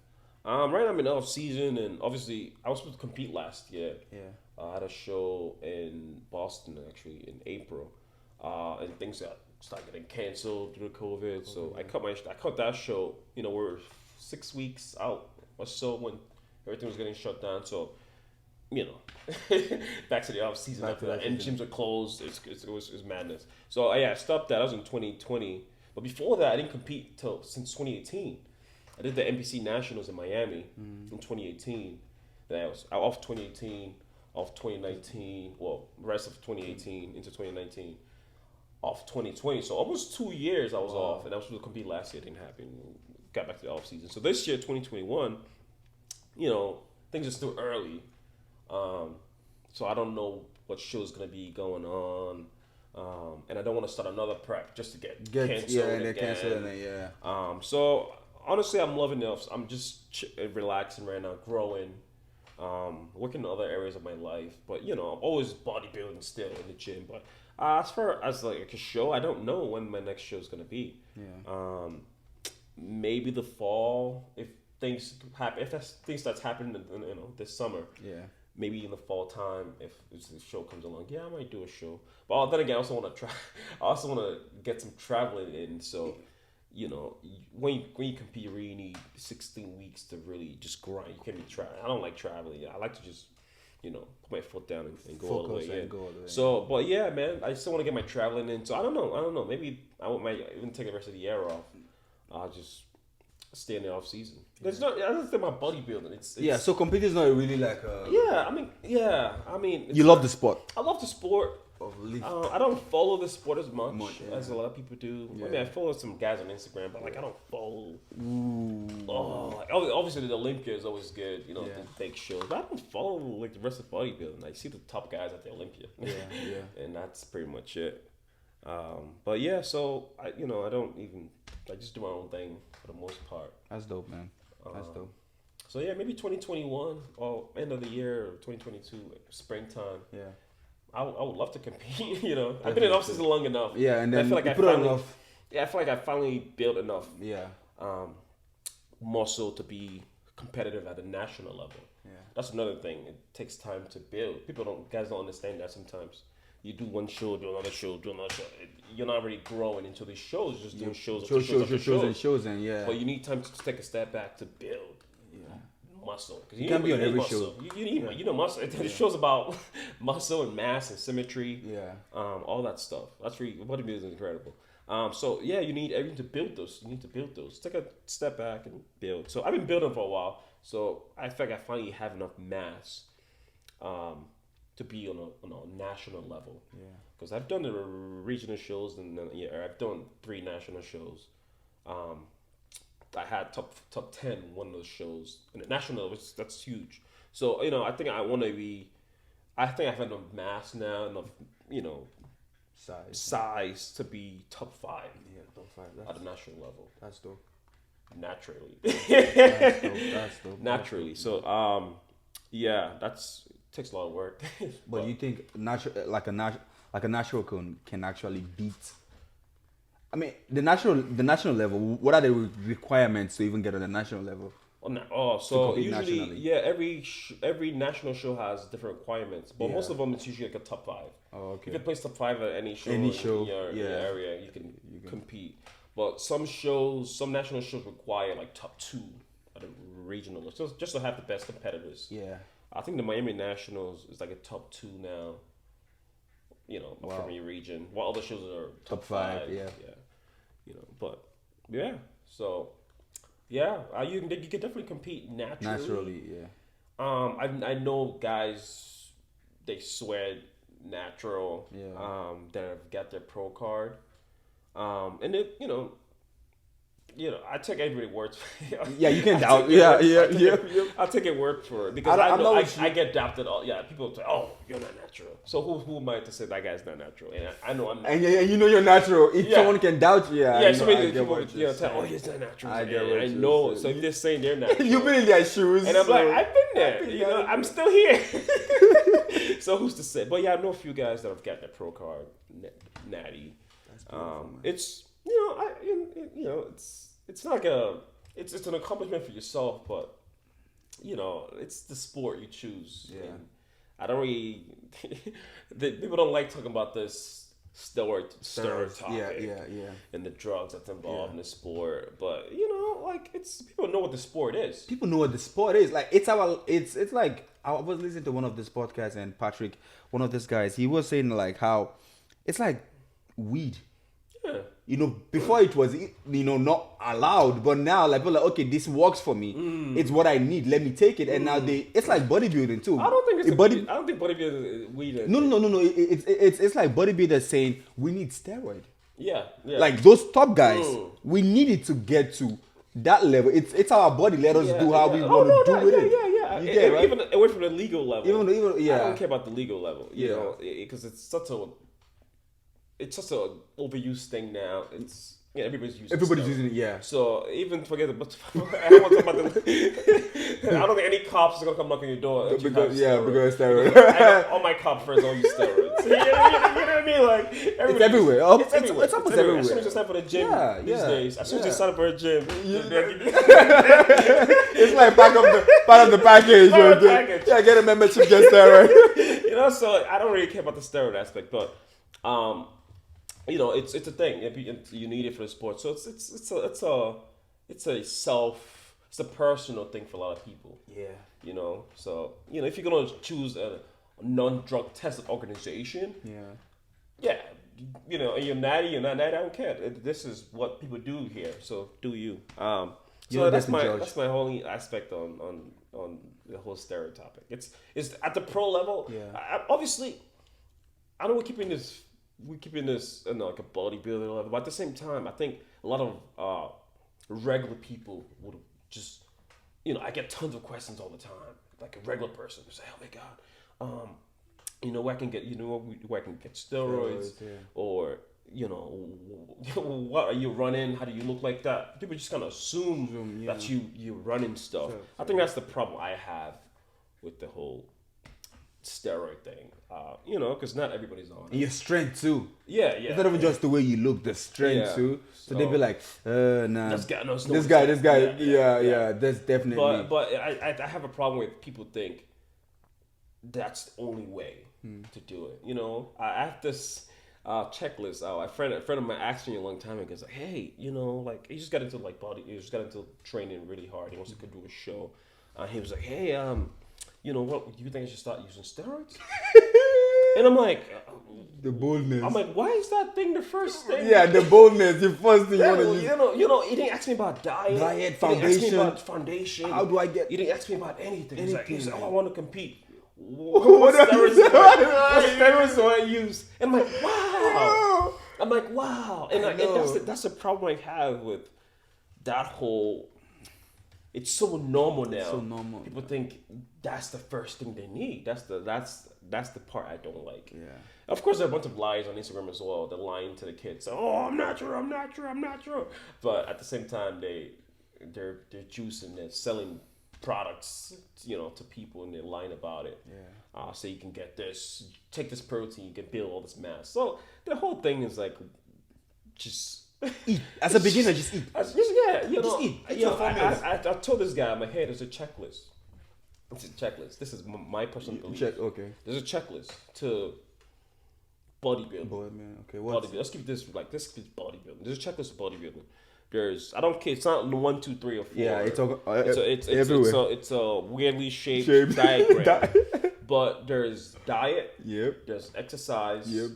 Right now I'm in off season, and obviously I was supposed to compete last year. Yeah. I had a show in Boston actually in April, and things started getting canceled due to COVID. So I cut that show. We're 6 weeks out or so when everything was getting shut down. So. Back to the off season after that, and gyms are closed. It was madness. So I stopped that. I was in 2020, but before that, I didn't compete since 2018. I did the NPC Nationals in Miami in 2018. Then I was off 2018, off 2019. Well, the rest of 2018 into 2019, off 2020. So almost 2 years I was off, and I was supposed to compete last year. It didn't happen. Got back to the off season. So this year, 2021, things are still early. So I don't know what show's gonna be going on, and I don't want to start another prep just to get canceled again. So honestly, I'm loving it. I'm just relaxing right now, growing, working in other areas of my life. But I'm always bodybuilding still in the gym. But as far as like a show, I don't know when my next show is gonna be. Yeah. Maybe the fall if things happen. If things starts happening, this summer. Yeah. Maybe in the fall time, if the show comes along, I might do a show. But then again, I also want to try. I also want to get some traveling in. So, when you compete, you really need 16 weeks to really just grind. You can't be traveling. I don't like traveling. I like to just, put my foot down and go all the way. So, but yeah, man, I still want to get my traveling in. So I don't know. Maybe I might even take the rest of the year off. I'll just stay in the off season. There's no. I don't think about bodybuilding. It's so competing is not really like. I mean. You love the sport. I love the sport. I don't follow the sport as much as a lot of people do. Yeah. I mean, I follow some guys on Instagram, but like I don't follow. Obviously the Olympia is always good. The big shows, but I don't follow like the rest of bodybuilding. I see the top guys at the Olympia. And that's pretty much it. But yeah, so I just do my own thing for the most part. That's dope, man. That's dope. So yeah, maybe 2021 or end of the year or 2022 springtime. Yeah, I would love to compete. I've been in off season long enough. Yeah, and then I feel like I feel like I finally built enough. Yeah. Muscle to be competitive at the national level. Yeah. That's another thing. It takes time to build. Guys don't understand that sometimes. You do one show, do another show. You're not really growing into these shows. You're just doing shows, But you need time to take a step back to build muscle. You can't be on every show. You need muscle. The show's about muscle and mass and symmetry. Yeah. All that stuff. That's really bodybuilding is incredible. So yeah, you need everything to build those. Take a step back and build. So I've been building for a while. So I feel like I finally have enough mass to be on a national level. Yeah. Because I've done the regional shows and I've done 3 national shows. I had top 10 in one of those shows, and the national that's huge. So I think I want to be. I think I've enough mass now, enough size to be top 5. Yeah, top 5 at the national level. That's dope. Naturally. That's dope. Naturally. So yeah, takes a lot of work. But you think like a natural can actually beat? I mean, the national level. What are the requirements to even get on the national level? So usually, every national show has different requirements, but most of them it's usually like a top 5. Oh, okay. If you place top 5 at any show in your area, you can compete. But some national shows require like top 2 at a regional, just to have the best competitors. Yeah. I think the Miami Nationals is like a top 2 now. From your region. While other shows are top 5. Yeah. But yeah. So yeah, you can definitely compete naturally. Yeah. I know guys, they swear natural. Yeah. That have got their pro card. And it, I take everybody's word. Yeah, you can doubt. Yeah. I'll take it word for it because I get doubted. People say, "Oh, you're not natural." So who am I to say that guy's not natural? And I know I'm. And you're natural. If someone can doubt you, so many people tell, "Oh, he's not natural." I know. So if they're saying they're natural, you've been in their shoes, and I'm like, I've been there. I'm still here. So who's to say? But yeah, I know a few guys that have gotten a pro card, natty. That's beautiful, man. It's it's like it's an accomplishment for yourself, but it's the sport you choose. Yeah. And I don't really people don't like talking about this steroid topic. Yeah. And the drugs that's involved in the sport, but it's people know what the sport is. People know what the sport is. Like it's like I was listening to one of this podcasts, and Patrick, one of these guys, he was saying like how it's like weed. Yeah. Before it was, not allowed, but now like people are like, okay, this works for me. It's what I need. Let me take it. And now it's like bodybuilding too. I don't think I don't think bodybuilding is weed. No. It's like bodybuilders saying we need steroid. Yeah. Like those top guys, we need it to get to that level. It's our body. Let us do how we want to do with it. Yeah. You get, right? Even away from the legal level. Even I don't care about the legal level. You know, because it's such a overused thing now. It's everybody's using it. Yeah. So even forget about I don't think any cops are gonna come knock on your door because steroid. All my cop friends all use steroids. You know what I mean? Like it's everywhere. It's everywhere. It's almost everywhere. As soon as you sign up for the gym these days, as soon as you sign up for a gym, it's like part of the package. Yeah, get a membership, get steroid. So I don't really care about the steroid aspect, but it's a thing. You need it for the sport. So it's a personal thing for a lot of people. Yeah. So if you're gonna choose a non-drug tested organization. Yeah. Yeah. And you're natty, you're not natty. I don't care. This is what people do here. So do you. So that's my whole aspect on the whole steroid topic. It's at the pro level. Yeah. Obviously, I know we're keeping this like a bodybuilder level, but at the same time, I think a lot of regular people would just, I get tons of questions all the time, like a regular person who say, "Oh my God, where I can get steroids, or what are you running? How do you look like that?" People just kind of assume that you're running stuff. I think that's the problem I have with the whole steroid thing, because not everybody's on it. And your strength too. Yeah. It's not even just the way you look, the strength too. So they'd be like, nah. This guy. Yeah, that's definitely. But I have a problem with people think that's the only way to do it. I have this checklist. A friend of mine asked me a long time ago. He's like, "Hey, he just got into he just got into training really hard. He wants to go do a show." He was like, "Hey, what? Do you think I should start using steroids?" And I'm like, the boldness. I'm like, why is that thing the first thing? Yeah, the boldness. The first thing you want to use. He didn't ask me about diet, foundation. He didn't ask me about foundation. How do I get? He didn't ask me about anything. He's like, "Oh, I want to compete." what steroids do I use? And I'm like, wow. And that's the problem I have with that whole. It's so normal now. It's so normal. People think that's the first thing they need. That's the part I don't like. Yeah. Of course, there are a bunch of lies on Instagram as well. They're lying to the kids. Oh, I'm not sure. But at the same time, they're juicing. They're selling products, to people, and they're lying about it. Yeah. So you can get this, take this protein, you can build all this mass. So the whole thing is like, just eat. As a beginner, just eat. Just eat. I told this guy, I'm like, hey, there's a checklist. It's a checklist. This is my personal belief. Okay. There's a checklist to bodybuilding. Okay. Bodybuilding. Let's keep this bodybuilding. There's a checklist of bodybuilding. There's, I don't care. It's not 1, 2, 3, or 4. Yeah, it's everywhere. It's a weirdly shaped diagram. But there's diet. Yep. There's exercise. Yep.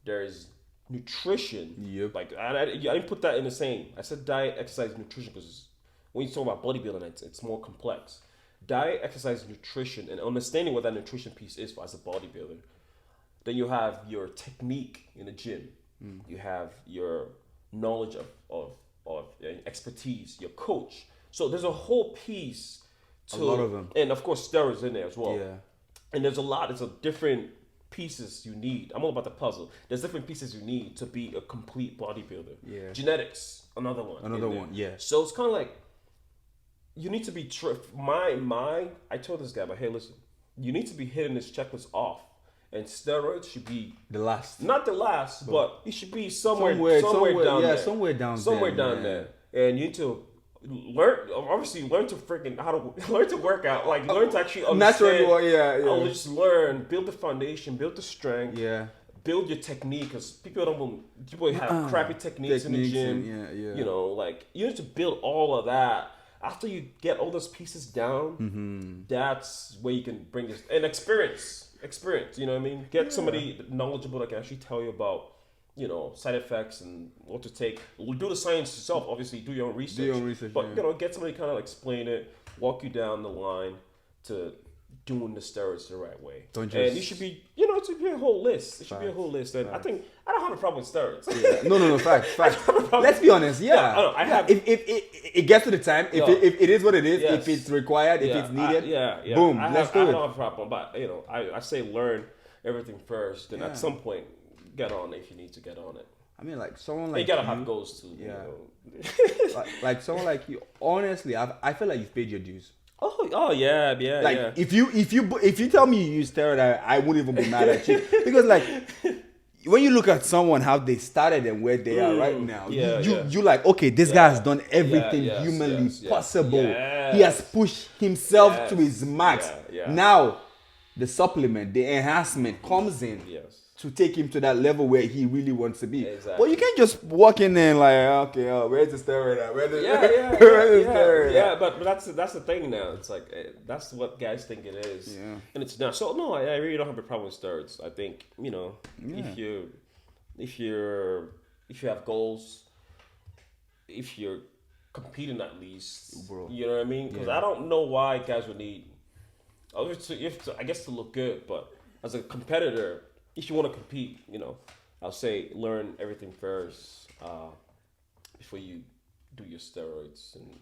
There's nutrition. Yep. Like I didn't put that in the same. I said diet, exercise, nutrition because when you talk about bodybuilding, it's more complex. Diet, exercise, nutrition, and understanding what that nutrition piece is as a bodybuilder. Then you have your technique in the gym. You have your knowledge of expertise, your coach. So there's a whole piece to a lot of them, and of course steroids in there as well. Yeah. And there's a different pieces you need. I'm all about the puzzle. There's different pieces you need to be a complete bodybuilder. Yeah. Genetics, another one. Yeah. So it's kind of like you need to be I told this guy, but hey, listen, you need to be hitting this checklist off, and steroids should be the last. Not the last, but it should be somewhere down there. Somewhere down there. And you need to learn to freaking learn to work out, like learn to actually understand. Naturally, just learn, build the foundation, build the strength. Yeah. Build your technique, because people have crappy techniques in the gym. Like you need to build all of that. After you get all those pieces down, that's where you can bring this and experience. You know what I mean? Get somebody knowledgeable that can actually tell you about, side effects and what to take. Do the science yourself. Obviously, do your own research. But get somebody kind of explain it, walk you down the line to doing the steroids the right way. And you should be, it should be a whole list. It should be a whole list. And I think I don't have a problem with steroids. Yeah. No, facts. Let's be honest. Yeah, I have. If it gets to the time, if it is what it is, if it's required, if it's needed, boom, let's do it. I don't have a problem, but I say learn everything first, and at some point get on it if you need to get on it. I mean, like someone like you gotta have goals too. Yeah, like someone like you. Honestly, I feel like you've paid your dues. Oh yeah. Like if you tell me you use steroid, I wouldn't even be mad at you, because like when you look at someone how they started and where they are right now, you like, okay, this guy has done everything humanly possible. He has pushed himself to his max. Now the supplement, the enhancement comes in to take him to that level where he really wants to be. Exactly. But you can't just walk in there and like, okay, where's the steroid at? Where's the steroid at? But that's the thing now. It's like that's what guys think it is, and it's not. So no, I really don't have a problem with steroids. I think if you have goals, if you're competing at least, you know what I mean? Because I don't know why guys would need. I guess to look good, but as a competitor, if you want to compete, I'll say learn everything first before you do your steroids, and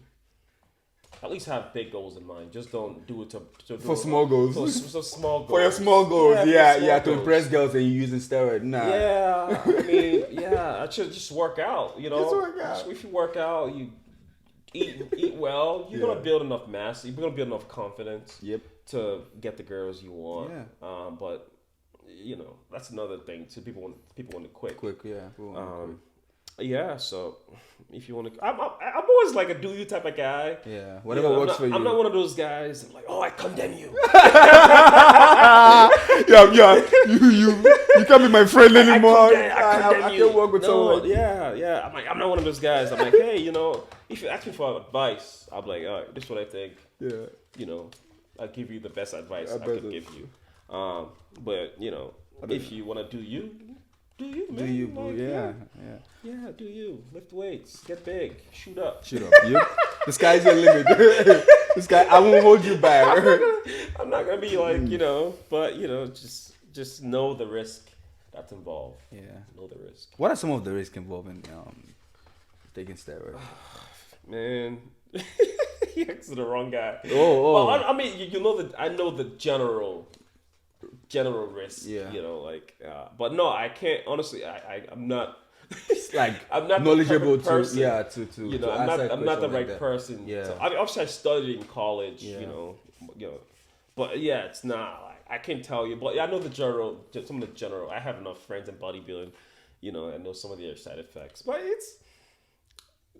at least have big goals in mind. Just don't do it for small goals. For small goals. For your small goals, to impress girls and you using steroids. Nah. Yeah, I mean, I should just work out. Just work out. If you work out, you eat well. You're gonna build enough mass. You're gonna build enough confidence. To get the girls you want. But that's another thing. So people want it quick. So if you want to, I'm always like a do you type of guy. Yeah, whatever works for you. I'm not one of those guys. I'm like, I condemn you. You can't be my friend anymore. I can't work with someone. Yeah. I'm not one of those guys. I'm like, hey, if you ask me for advice, I'm like, all right, this is what I think. Yeah. I'll give you the best advice I could give you. But if you want to do Do you, man? Do you, like, yeah. Yeah, do you. Lift weights. Get big. Shoot up. Yep. The sky's the limit. This guy, I won't hold you back. I'm not going to be like, but, just know the risk that's involved. Yeah. Know the risk. What are some of the risks involved in taking steroids? Man. You're to the wrong guy. Oh. Well, I mean, I know the general risk. Yeah. But no, I can't. Honestly, I'm not. Like I'm not knowledgeable the person. I'm not the right person. Yeah. So, obviously, I studied in college. Yeah. But yeah, it's not. Like, I can't tell you. But I know some of the general. I have enough friends in bodybuilding. I know some of the other side effects. But it's.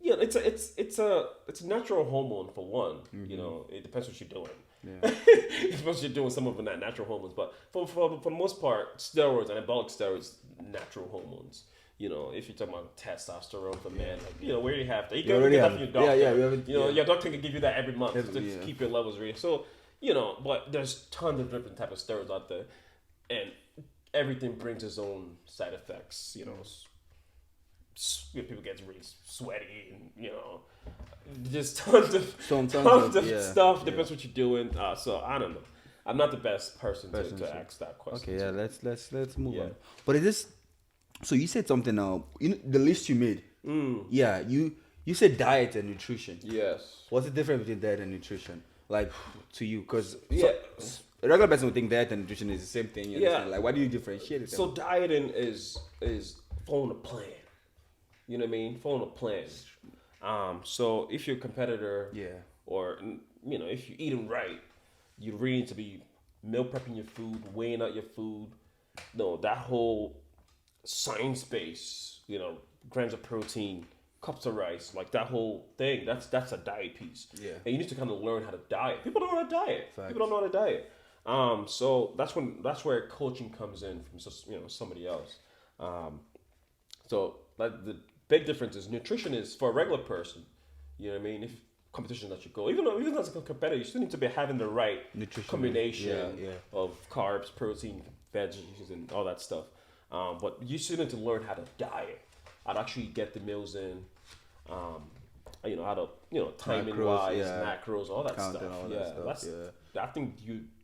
It's a natural hormone for one. Mm-hmm. It depends what you're doing. Yeah. It depends what you're doing. Some of them are not natural hormones, but for the most part, steroids, anabolic steroids, natural hormones. If you're talking about testosterone for men, we already have that. You can get that from your doctor. Your doctor can give you that every month to keep your levels real. So, but there's tons of different types of steroids out there, and everything brings its own side effects. People get really sweaty, and just tons of stuff. Depends what you're doing. So I don't know. I'm not the best person to ask that question. Okay, let's move on. But it is. So you said something now. The list you made. Yeah, you said diet and nutrition. Yes. What's the difference between diet and nutrition? Like to you, because a regular person would think diet and nutrition is the same thing. You understand? Like, why do you differentiate it? So dieting is following a plan. You know what I mean? Following a plan. So if you're a competitor, or if you're eating right, you really need to be meal prepping your food, weighing out your food. No, that whole science base, grams of protein, cups of rice, like that whole thing. That's a diet piece. Yeah. And you need to kind of learn how to diet. People don't know how to diet. Facts. People don't know how to diet. So that's where coaching comes in from somebody else. So like the big difference is nutrition is for a regular person. You know what I mean? If competition that you go, even as a competitor, you still need to be having the right nutrition combination of carbs, protein, veggies, and all that stuff. But you still need to learn how to diet, how to actually get the meals in, how to timing wise, macros, all that stuff. I think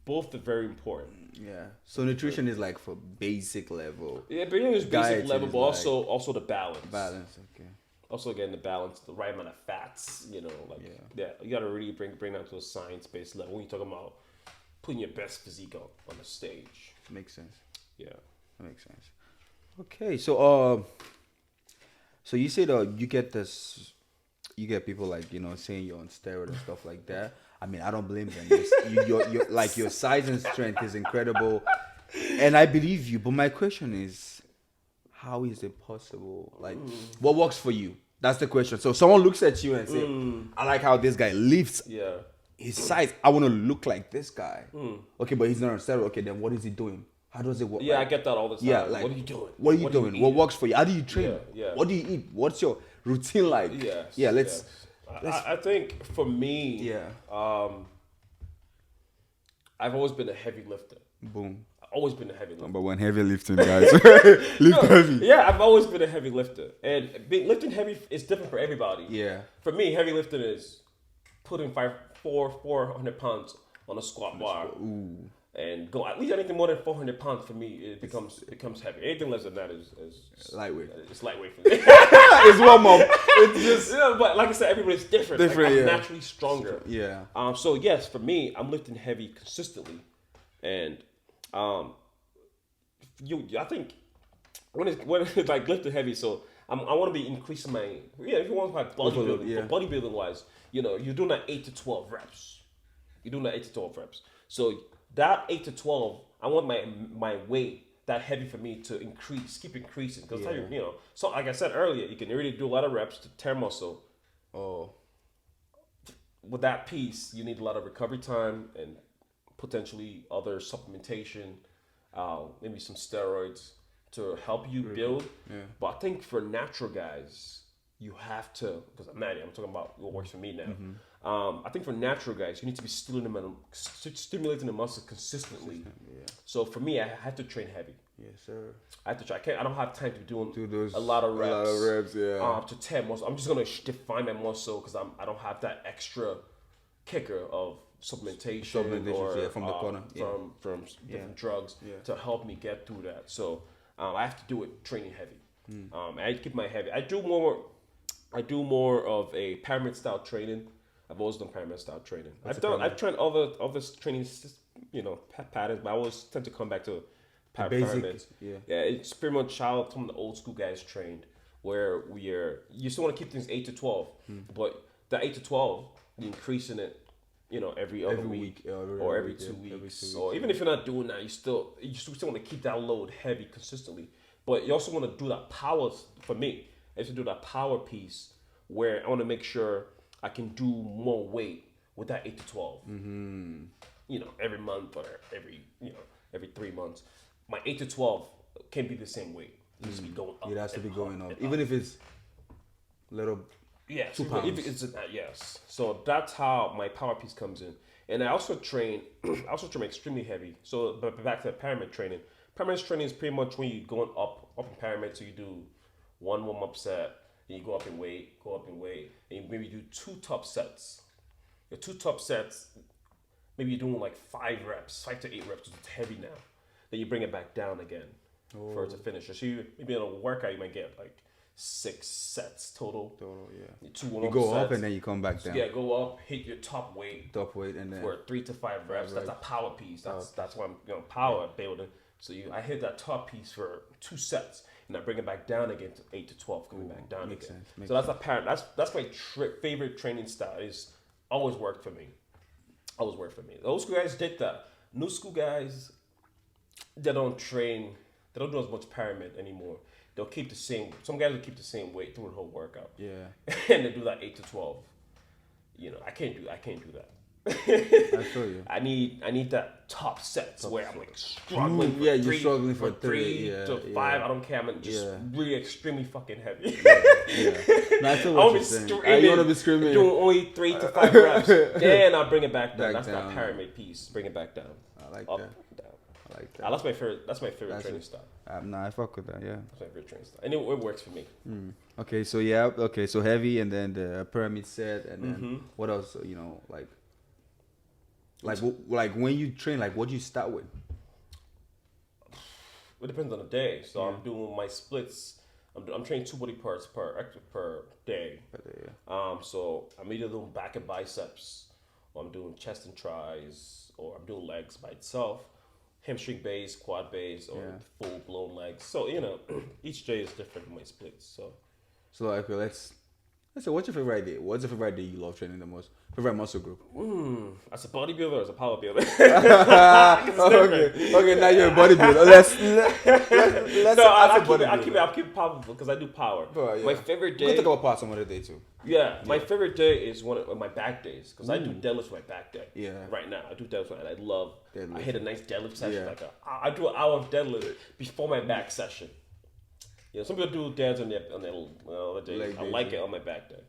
both are very important. Yeah. So nutrition is like for basic level. Yeah, but it's basic level, but also the balance. Balance, okay. Also getting the balance, the right amount of fats. You gotta really bring that to a science-based level when you're talking about putting your best physique on the stage. Makes sense. Yeah, that makes sense. Okay, so you said you get people like saying you're on steroid and stuff like that. I mean, I don't blame them. Your size and strength is incredible, and I believe you. But my question is, how is it possible? Like, what works for you? That's the question. So someone looks at you and say, "I like how this guy lifts. Yeah, his size. I want to look like this guy." Okay, but he's not on steroid. Okay, then what is he doing? How does it work? Yeah, I get that all the time. Yeah, like, what are you doing? What are you doing? What works for you? How do you train? Yeah. What do you eat? What's your routine like? Let's I think for me, I've always been a heavy lifter. Boom. I've always been a heavy lifter. Number one, heavy lifting, guys. Heavy. Yeah, I've always been a heavy lifter. And lifting heavy is different for everybody. Yeah. For me, heavy lifting is putting 400 pounds on a squat bar. Ooh. And go at least anything more than 400 pounds for me, it becomes heavy. Anything less than that is lightweight. It's lightweight for me. It's warm up. It's just but like I said, everybo's different. I'm naturally stronger. Yeah. So yes, for me, I'm lifting heavy consistently, and I think when it's like lifting heavy, so I want to be increasing my if you want to like bodybuilding wise, you're doing that 8 to 12 reps. So that 8 to 12, I want my weight that heavy for me to keep increasing. Because so like I said earlier, you can really do a lot of reps to tear muscle. Oh. With that piece, you need a lot of recovery time and potentially other supplementation, maybe some steroids to help you build. Yeah. But I think for natural guys, you have to, because I'm talking about what works for me now. Mm-hmm. I think for natural guys, you need to be stimulating the muscle consistently. Yeah. So for me, I have to train heavy. Yes, sir. I have to try. I don't have time to do those a lot of reps. Yeah. To 10 muscle. I'm just gonna define my muscle because I don't have that extra kicker of supplementation or from the corner, from different drugs to help me get through that. So I have to do it training heavy. I keep my heavy. I do more of a pyramid style training. I've always done pyramid style training. I've trained other training, patterns, but I always tend to come back to pyramids. Yeah, it's pretty much how some of the old school guys trained, where you still want to keep things 8 to 12, but that 8 to 12, you're increasing it, every other week or every 2 weeks. Or even if you're not doing that, you still want to keep that load heavy consistently. But you also want to do that power. For me, I have to do that power piece where I want to make sure I can do more weight with that 8 to 12. Every month or every 3 months. My 8 to 12 can't be the same weight. It needs to be going up. It has to be going up. Even if it's little. Yeah, 2 pounds. If it's yes. So that's how my power piece comes in. And I also train extremely heavy. So but back to the pyramid training. Pyramid training is pretty much when you're going up in pyramid. So you do one warm-up set, then you go up in weight, and you maybe do 2 top sets. Your 2 top sets, maybe you're doing like 5 to 8 reps, it's heavy now. Then you bring it back down again for it to finish. So maybe in a workout you might get like 6 sets total. Yeah. 2 you go sets. Up and then you come back down. Yeah, go up, hit your top weight, and then for 3 to 5 reps. That's a power piece. That's why I'm power building. So I hit that top piece for 2 sets, and I bring it back down again to 8 to 12, coming back down again. So that's apparent. That's my favorite training style. It's always worked for me. The old school guys did that. New school guys, they don't train. They don't do as much pyramid anymore. They'll keep the same. Some guys will keep the same weight through the whole workout. Yeah. And they do that 8 to 12. I can't do that. I feel you. I need that top sets where I'm like struggling. You're struggling for 3 to 5. I don't care. I'm just really extremely fucking heavy. No, I feel what you're saying. You want to be screaming. Doing only 3 to 5 reps. Then I'll bring it back down. That's that pyramid piece. Bring it back down. I like Up, that. Down. I like that. That's my favorite training style. I fuck with that. Yeah. That's my favorite training style, and it works for me. Okay, so heavy, and then the pyramid set, and then what else? Like when you train, like what do you start with? It depends on the day. So I'm doing my splits. I'm training 2 body parts per day. So I'm either doing back and biceps, or I'm doing chest and tris, or I'm doing legs by itself, hamstring base, quad base, or full blown legs. So each day is different in my splits. So okay, let's say, what's your favorite day? What's the favorite day you love training the most? Favorite muscle group? As a bodybuilder or as a powerbuilder? Okay, now you're a bodybuilder. Let's I'll keep it powerful because I do power. My favorite day. We can talk about power some other day too. Yeah, my favorite day is one of my back days because I do deadlifts my back day. Yeah. Right now, I do deadlifts, and I love. Deadlift. I hit a nice deadlift session. I do an hour of deadlift before my back session. Some people do deads on their other day. I like it on my back day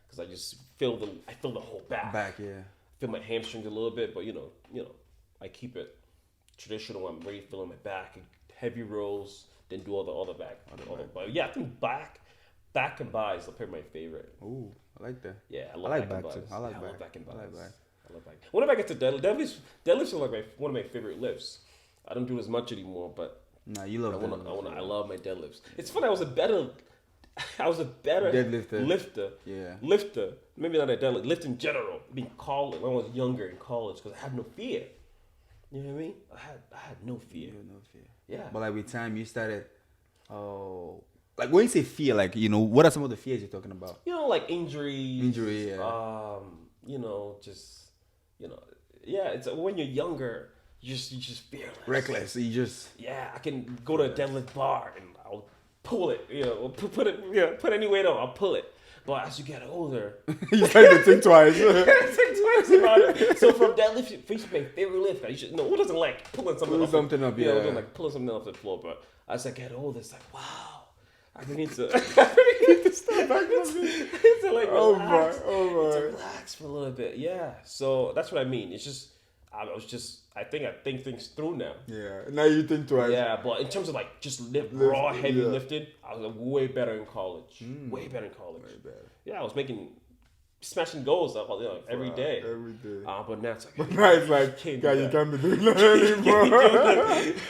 because I just feel the whole back. Feel my hamstrings a little bit, but I keep it traditional. I'm really feeling my back, heavy rolls, then do all the other back. But yeah, I think back and buys are probably my favorite. Ooh, I like that. Yeah, I love back too. I like back and buys. I like back. Whenever I get to deadlifts are like one of my favorite lifts. I don't do as much anymore, but. Nah, you love deadlifts. I love my deadlifts. It's funny. I was a better deadlifter. Lifter. Yeah. Lifter. Maybe not a deadlift. Lift in general. When I was younger in college, because I had no fear. You know what I mean? I had no fear. You had no fear. Yeah. But like with time, you started. Oh. Like when you say fear, like what are some of the fears you're talking about? Like injuries. Injury. Yeah. Yeah. It's when you're younger. You just fearless. Reckless. I can go to a deadlift bar and I'll pull it. Put it. Put any weight on. I'll pull it. But as you get older, you start to think twice. Think twice about it. So from deadlift, it's my favorite lift. Who doesn't like pulling something up? Yeah, doesn't like pulling something off the floor. But as I get older, it's like wow. I need to step back from it. To relax. To relax for a little bit. Yeah. So that's what I mean. It's just. I think things through now. Yeah, now you think twice. Yeah, but in terms of like just raw heavy lifting, I was way better in college. Way better in college. Way better. Yeah, I was smashing goals every day. Every day. But now it's like, you can't be doing that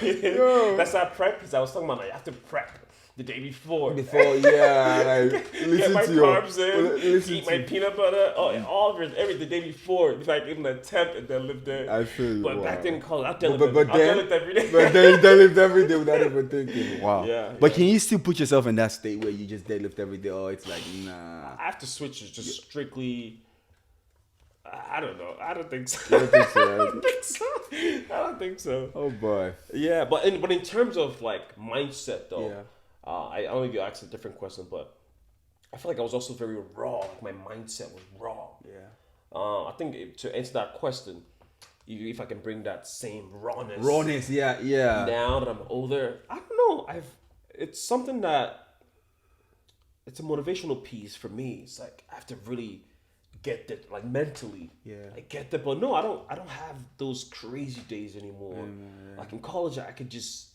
anymore. That's our prep, because I was talking about like, I have to prep the day before. Like listen get my to carbs in, eat my peanut butter, all of it, the day before. It's like even attempt and then live there. I feel you. But back then in college, I deadlift every day. But then you deadlift every day without even thinking. Wow. Yeah. But can you still put yourself in that state where you just deadlift every day? Or it's like, nah. I have to switch it just strictly. I don't know. I don't think so. You don't think so, right? I don't think so. Oh boy. Yeah, but in terms of like mindset though. Yeah. I don't know if you asked a different question, but I feel like I was also very raw. Like my mindset was raw. Yeah. I think to answer that question, if I can bring that same rawness. Rawness, yeah. Now that I'm older, I don't know. It's something that it's a motivational piece for me. It's like I have to really get that, like mentally. Yeah. I get that, but no, I don't have those crazy days anymore. Yeah. Like in college, I could just.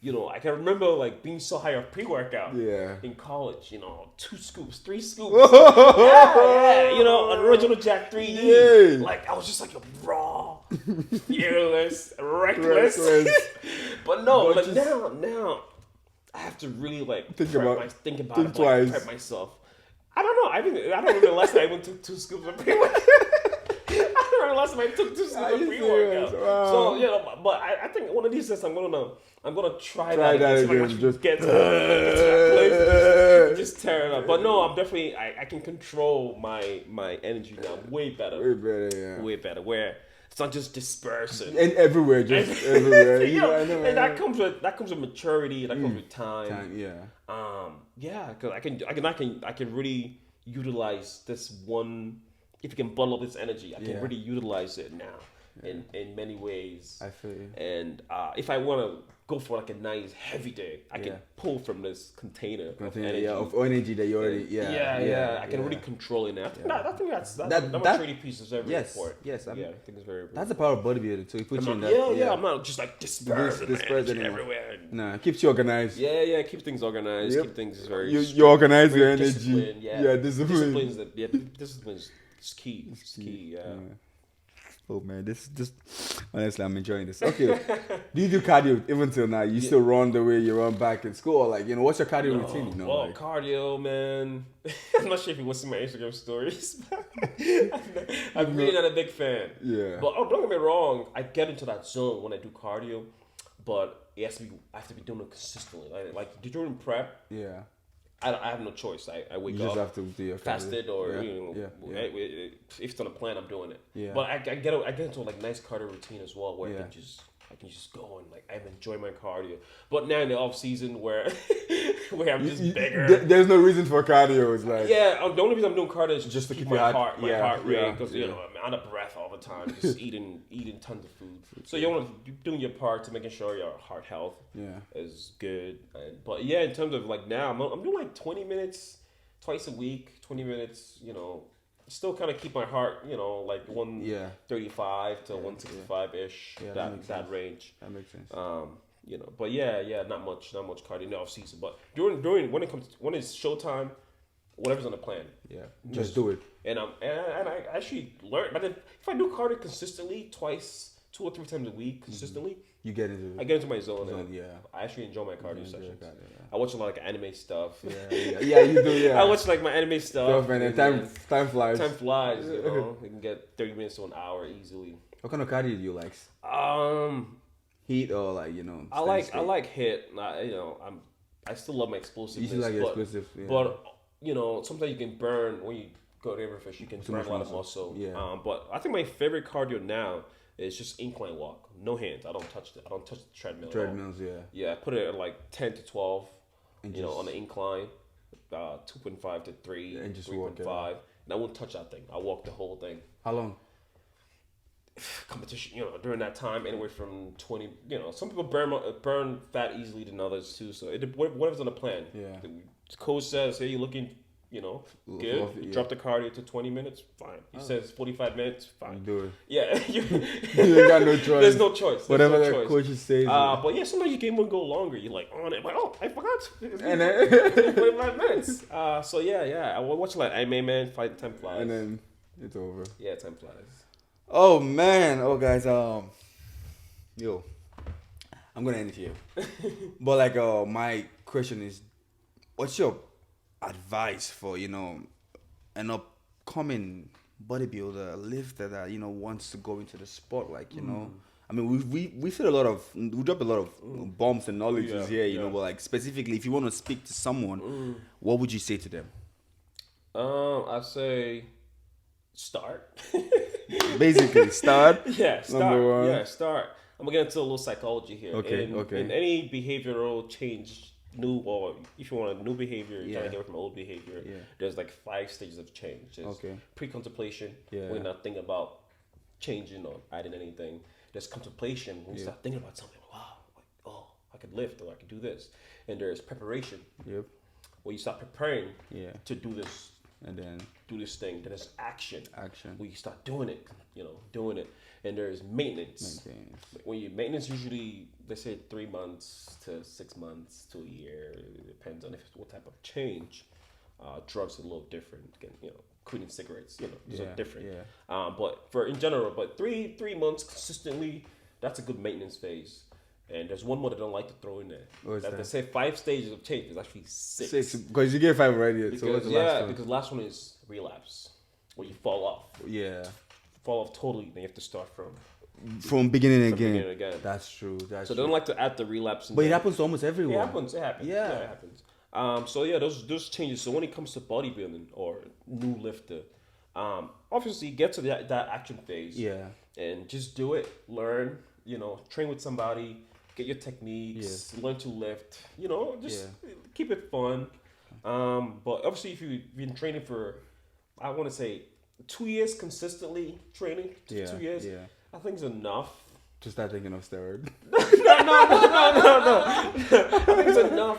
I can remember like being so high on pre-workout in college, 2 scoops, 3 scoops. An original Jack 3D. Yeah. Like I was just like a raw, fearless, reckless. But no, but like now I have to really like think about it, twice. Prep myself. I don't know. I don't remember the last time I went to 2 scoops of pre-workout. I don't remember the last time I took 2 scoops of pre-workout. Wow. So but I think one of these days I'm gonna try that again. Just get to that place, just tear it up. But no, I'm definitely I can control my energy now way better. Way better. Where it's not just dispersing and everywhere, just everywhere. And that comes with maturity. That comes with time. Because I can really utilize this one. If you can bundle up this energy, I can really utilize it now in many ways. I feel you. And if I want to go for like a nice heavy day, I can pull from this container of energy. Of energy that you already. I can really control it now. I think that's maturity piece is very important. Yes, I think it's very important. That's the power of bodybuilding. So you put you in that. I'm not just like dispersing everywhere. Nah, keeps you organized. Keep things organized. Keep things very. You organize your energy. Discipline. Discipline is key. It's key. Oh man, this just honestly, I'm enjoying this. Okay, do you do cardio even till now? You still run the way you run back in school, or like what's your cardio routine? Cardio, man. I'm not sure if you want to see my Instagram stories. I'm really not a big fan. Yeah. But don't get me wrong, I get into that zone when I do cardio, but I have to be doing it consistently. Like during prep. Yeah. I have no choice. I wake up. You just have to do your fasted or if it's on a plan, I'm doing it. Yeah. But I get into like nice cardio routine as well, where I can just go and like I enjoy my cardio. But now in the off season where I'm just bigger, there's no reason for cardio. It's like the only reason I'm doing cardio is just to keep my heart rate because I'm out of breath all the time, just eating tons of food. So you're doing your part to making sure your heart health is good. But in terms of like now, I'm doing like 20 minutes twice a week. 20 minutes, still kind of keep my heart, like 135 to 165 ish, that range. That makes sense. But not much cardio in the off season. But during when it's showtime, whatever's on the plan. Yeah, just do it. And I actually learned. But then if I do cardio consistently, 2 or 3 times a week consistently, you get into it. I get into my zone. And I actually enjoy my cardio sessions. I watch a lot of like anime stuff. Yeah, you do. Yeah, I watch like my anime stuff. And time flies. Time flies. You can get 30 minutes to an hour easily. What kind of cardio do you like? Heat or like I like hit. I still love my explosiveness. You still like explosive, but sometimes you can burn when you go to Riverfish. You can burn a lot of muscle. Yeah. But I think my favorite cardio now is just incline walk. No hands. I don't touch the treadmill. Treadmills, Yeah, I put it at like 10 to 12. On the incline, 2.5 to 3, and just 3.5. And I won't touch that thing. I walk the whole thing. How long? Competition, during that time, anywhere from 20. Some people burn fat easily than others too. So whatever's on the plan. Yeah. The coach says, "Hey, you're looking, good. Drop the cardio to 20 minutes, fine. He says 45 minutes, fine. Do it. Yeah. You ain't got no choice. There's no choice. Whatever the coach says. But yeah, sometimes you can even go longer. You're like on it. Like, oh, I forgot. And then 45 minutes. So yeah. I watch like MMA Man fight. Time flies. And then it's over. Yeah, time flies. Oh man. Oh guys. Yo, I'm gonna end it here. But like, my question is, what's your advice for an upcoming bodybuilder, lifter that wants to go into the sport? Like I mean, we said we dropped a lot of bombs and knowledges here, but like specifically, if you want to speak to someone, what would you say to them? I'd say start. Basically, start. Yeah, start. Number one. Yeah, start. I'm gonna get into a little psychology here. Okay. In any behavioral change, or if you want a new behavior, you're trying to get away from old behavior. Yeah. There's like 5 stages of change. There's pre-contemplation, when you're not thinking about changing or adding anything. There's contemplation when you start thinking about something. Wow, like, oh, I could lift or I could do this. And there's preparation. Yep. Where you start preparing to do this. And then do this thing. Then there's action. Where you start doing it. Doing it. And there's maintenance. When you maintenance, usually they say 3 months to 6 months to a year. It depends on what type of change. Drugs are a little different. Quitting cigarettes, these are different. Yeah. But in general, 3 months consistently, that's a good maintenance phase. And there's one more that I don't like to throw in there. They say 5 stages of change. It's actually 6. 6, because you get 5 already. Because, so what's the last one? Because the last one is relapse, where you fall off. Yeah. Fall off totally, then you have to start from beginning again. That's true. So they don't like to add the relapse. But it happens to almost everyone. It happens. Yeah, it happens. So yeah, those changes. So when it comes to bodybuilding or new lifter, obviously get to that action phase. Yeah. And just do it. Learn. Train with somebody. Get your techniques. Learn to lift. Just keep it fun. But obviously, if you've been training for, I want to say, 2 years consistently training, 2 years, I think it's enough. To start thinking of steroids. No.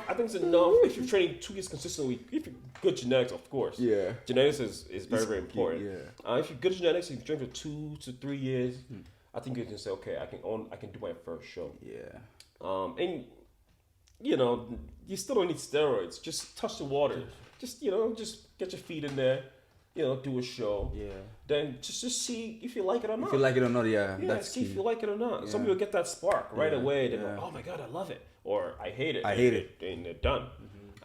I think it's enough if you're training 2 years consistently. If you're good genetics, of course. Yeah. Genetics is very, very important. Yeah. If you're good genetics, if you train for 2 to 3 years, I think you can say, okay, I can do my first show. Yeah. And you still don't need steroids. Just touch the water. Just get your feet in there. Do a show. Yeah. Then just see if you like it or not. If you like it or not, that's see key. if you like it or not. Yeah. Some people get that spark right away. They're like, oh my God, I love it. Or I hate it. And they're done.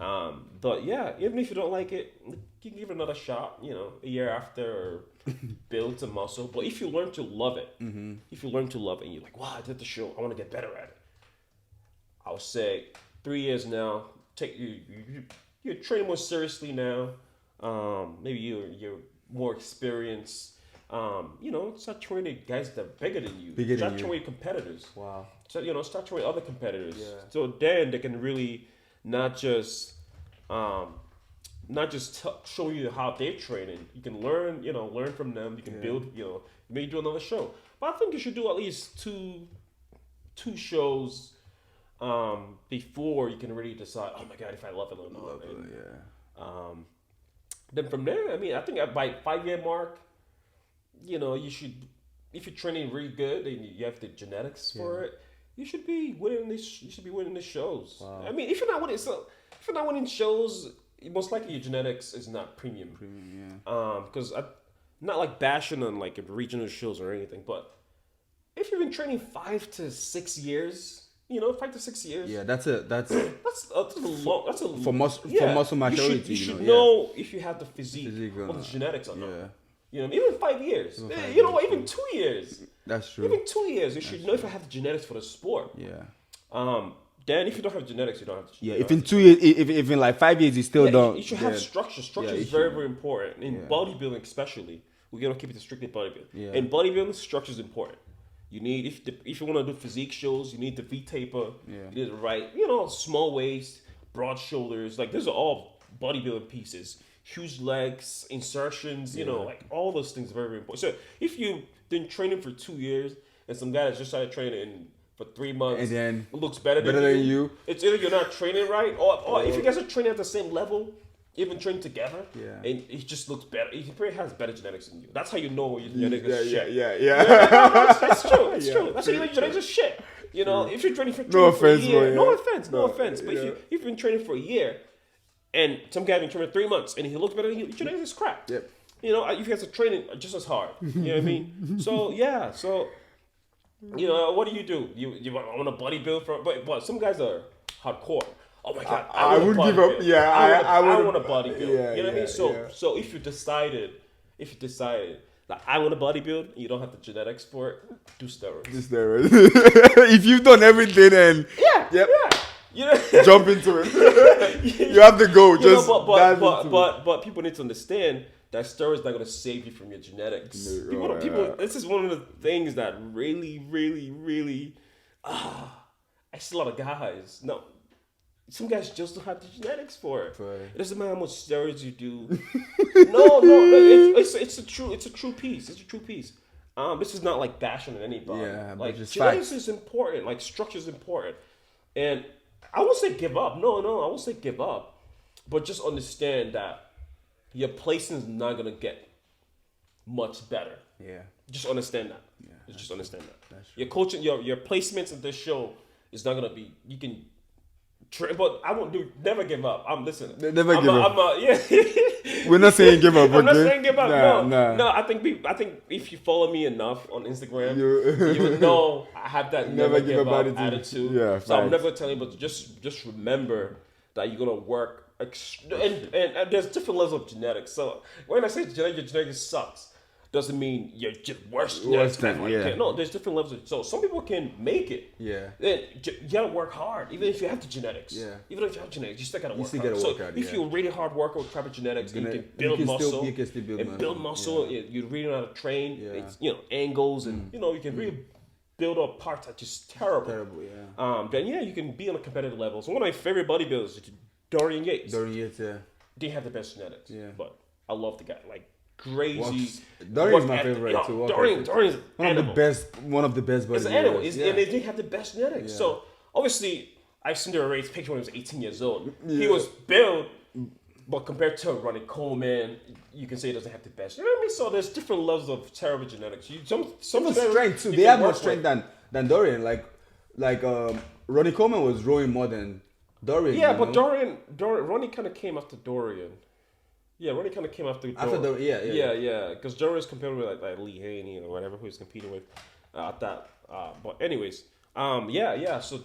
Mm-hmm. But yeah, even if you don't like it, you can give it another shot, a year after, or build some muscle. But if you learn to love it, and you're like, wow, I did the show, I want to get better at it. I would say 3 years now, you're training more seriously now. Maybe you're more experienced. Start training guys that are bigger than you. Start training competitors. Wow. So start training other competitors. Yeah. So then they can really not just show you how they're training. You can learn from them. You can build. Maybe do another show. But I think you should do at least two shows before you can really decide. Oh my God, if I love it or not. Then from there, I think by 5-year mark, you should, if you're training really good and you have the genetics for it, you should be winning this. You should be winning the shows. Wow. If you're not winning shows, most likely your genetics is not premium. Because not like bashing on like regional shows or anything, but if you've been training 5 to 6 years. 5 to 6 years. Yeah, that's a long. That's a for muscle maturity. You should know if you have the physique or the genetics or not. Even 5 years. Even 2 years. That's true. Even 2 years, you should know if you have the genetics for the sport. Yeah. Then if you don't have genetics, you don't have. If in 2 years, if in like 5 years, you still don't. You should have structure. Structure is very, very important in bodybuilding, especially. We're gonna keep it strictly bodybuilding. Yeah. In bodybuilding, structure is important. You need if you want to do physique shows, you need the V taper. Yeah. You need the right, small waist, broad shoulders. Like these are all bodybuilding pieces. Huge legs, insertions. Like all those things are very, very important. So if you've been training for 2 years and some guy that's just started training for 3 months and then looks better than you, it's either you're not training right, or if you guys are training at the same level, even train together, and he just looks better. He probably has better genetics than you. That's how you know your genetics is shit. No, it's true. It's true. That's how you know your genetics is shit. You know, if you're training for a year, no offense. But if you've been training for a year, and some guy been training 3 months, and he looks better than you, your genetics is crap. Yep. You know, you guys are training just as hard. You know what I mean? So you know, what do? You want to bodybuild for? But some guys are hardcore. Oh my god, I wouldn't give up. Yeah, I want to bodybuild. Yeah, you know what I mean? So if you decided that I want to bodybuild, you don't have the genetics for it, do steroids. If you've done everything and you know, jump into it. You have to go. But people need to understand that steroids not going to save you from your genetics. People. This is one of the things that really, really, really. I see a lot of guys. No, some guys just don't have the genetics for it. Right. It doesn't matter how much steroids you do. No. It's a true piece. It's a true piece. This is not like bashing on anybody. Yeah, like just genetics facts. is important. Like structure is important, and I won't say give up. No, I won't say give up, but just understand that your placing is not gonna get much better. Yeah. Just understand that. Yeah. Just understand that. That's true. Your coaching, your placements in this show is not gonna be. You can. But I won't do. Never give up. I'm listening. Never give up. Yeah. We're not saying give up. I'm not saying give up. Nah. No. I think if you follow me enough on Instagram, you would know I have that never give up attitude. Yeah. So I'm never telling you, but just remember that you're gonna work. And there's different levels of genetics. So when I say your genetics sucks, doesn't mean you're just worse genetics. No, there's different levels. So some people can make it. Yeah. Then you gotta work hard, even if you have the genetics. Yeah. Even if you have genetics, you still gotta work hard. If you're a really hard worker with proper genetics, you can build muscle. You can still build muscle. Yeah. You really know how to train. Yeah. It's, angles and you can really build up parts that just terrible. Yeah. Then you can be on a competitive level. So one of my favorite bodybuilders is Dorian Yates. Yeah. Didn't have the best genetics. Yeah. But I love the guy. Like crazy. Dorian's my favorite too. Dorian's one of the best bodybuilders. It's an animal. And they didn't have the best genetics. Yeah. So obviously I've seen the race picture when he was 18 years old. Yeah. He was built, but compared to Ronnie Coleman, you can say he doesn't have the best. You know what I mean? So there's different levels of terrible genetics. Some strength too. They have more strength than Dorian. Like Ronnie Coleman was rowing more than Dorian. Yeah, but Ronnie kind of came after Dorian. Yeah, Ronnie kind of came after Dorian. Yeah. Because Dorian's compared with like Lee Haney or whatever who he's competing with at that. But anyways, So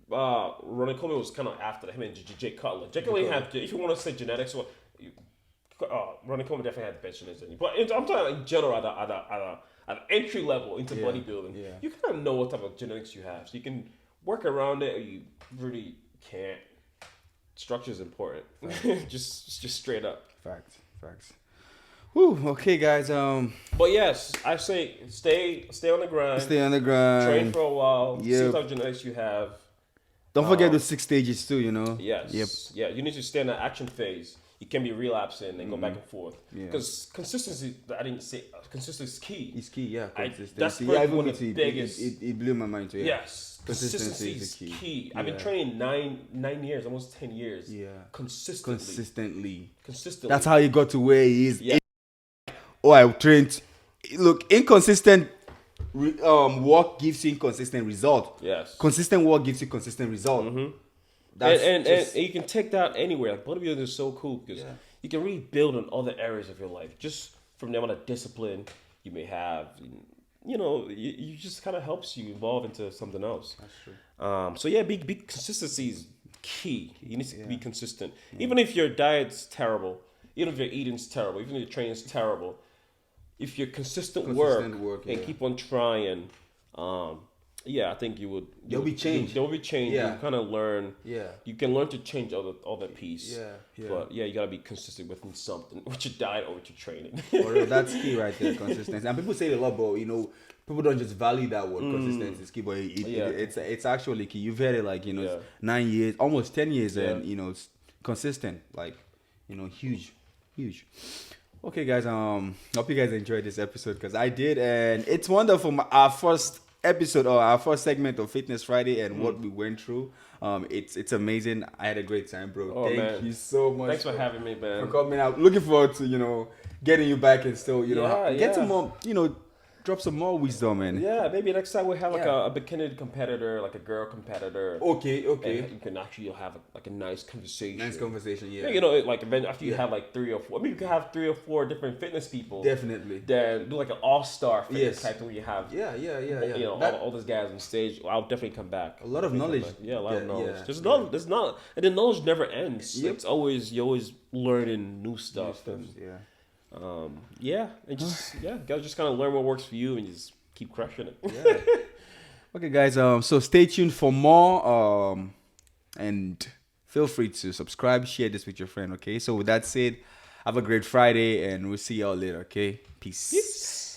Ronnie Coleman was kind of after him and Jay Cutler. Jay Cutler had, if you want to say genetics, Ronnie Coleman definitely had the best genetics. But I'm talking in general at an entry level into bodybuilding. Yeah. You kind of know what type of genetics you have, so you can work around it, or you really can't. Structure is important. just straight up. Facts. Whew, okay, guys. But yes, I say stay on the grind. Train for a while. Yep. See what type of genetics you have. Don't forget the 6 stages too. Yes. Yep. Yeah, you need to stay in the action phase. You can be relapsing and go back and forth. Because consistency, consistency is key. It's key, yeah. Consistency. That's one of the biggest. It blew my mind too. Yeah. Yes. Consistency is key. Yeah. I've been training 9 years, almost 10 years. Yeah. Consistently. That's how he got to where he is. Yeah. I trained. Look, inconsistent work gives you inconsistent result. Yes. Consistent work gives you consistent result. Mm-hmm. And you can take that anywhere. Like bodybuilding is so cool because you can really build on other areas of your life. Just from the amount of discipline you may have, you just kind of helps you evolve into something else. That's true. So big consistency is key. You need to be consistent. Even if your diet's terrible, even if your eating's terrible, even if your training's terrible, if you're consistent work and keep on trying, I think you would. There'll be change. There will be change. Yeah. You kind of learn. Yeah. You can learn to change other piece. Yeah. But you gotta be consistent with something, with your diet or with your training. That's key right there, consistency. And people say it a lot, but people don't just value that word. Consistency is key, but it's actually key. You've had it 9 years, almost 10 years, and it's consistent. Huge. Okay, guys. Hope you guys enjoyed this episode because I did, and it's wonderful. Our first episode or our first segment of Fitness Friday and what we went through. It's amazing. I had a great time, bro. Oh, Thank you so much. Thanks for having me, man. For coming out. Looking forward to getting you back and still get some more drop some more wisdom, man. Yeah, maybe next time we'll have like a bikini competitor, like a girl competitor. Okay. And you can actually have a nice conversation. Yeah. Like after you have like 3 or 4. I mean, you can have 3 or 4 different fitness people. Definitely. Then do like an all-star fitness type where you have. Yeah. All those guys on stage. I'll definitely come back. A lot of knowledge. Yeah, a lot of knowledge. There's not, and the knowledge never ends. Yep. It's always you're always learning new stuff. And guys, just kind of learn what works for you and just keep crushing it. Yeah. Okay, guys. So stay tuned for more. And feel free to subscribe, share this with your friend. Okay. So with that said, have a great Friday, and we'll see y'all later. Okay. Peace.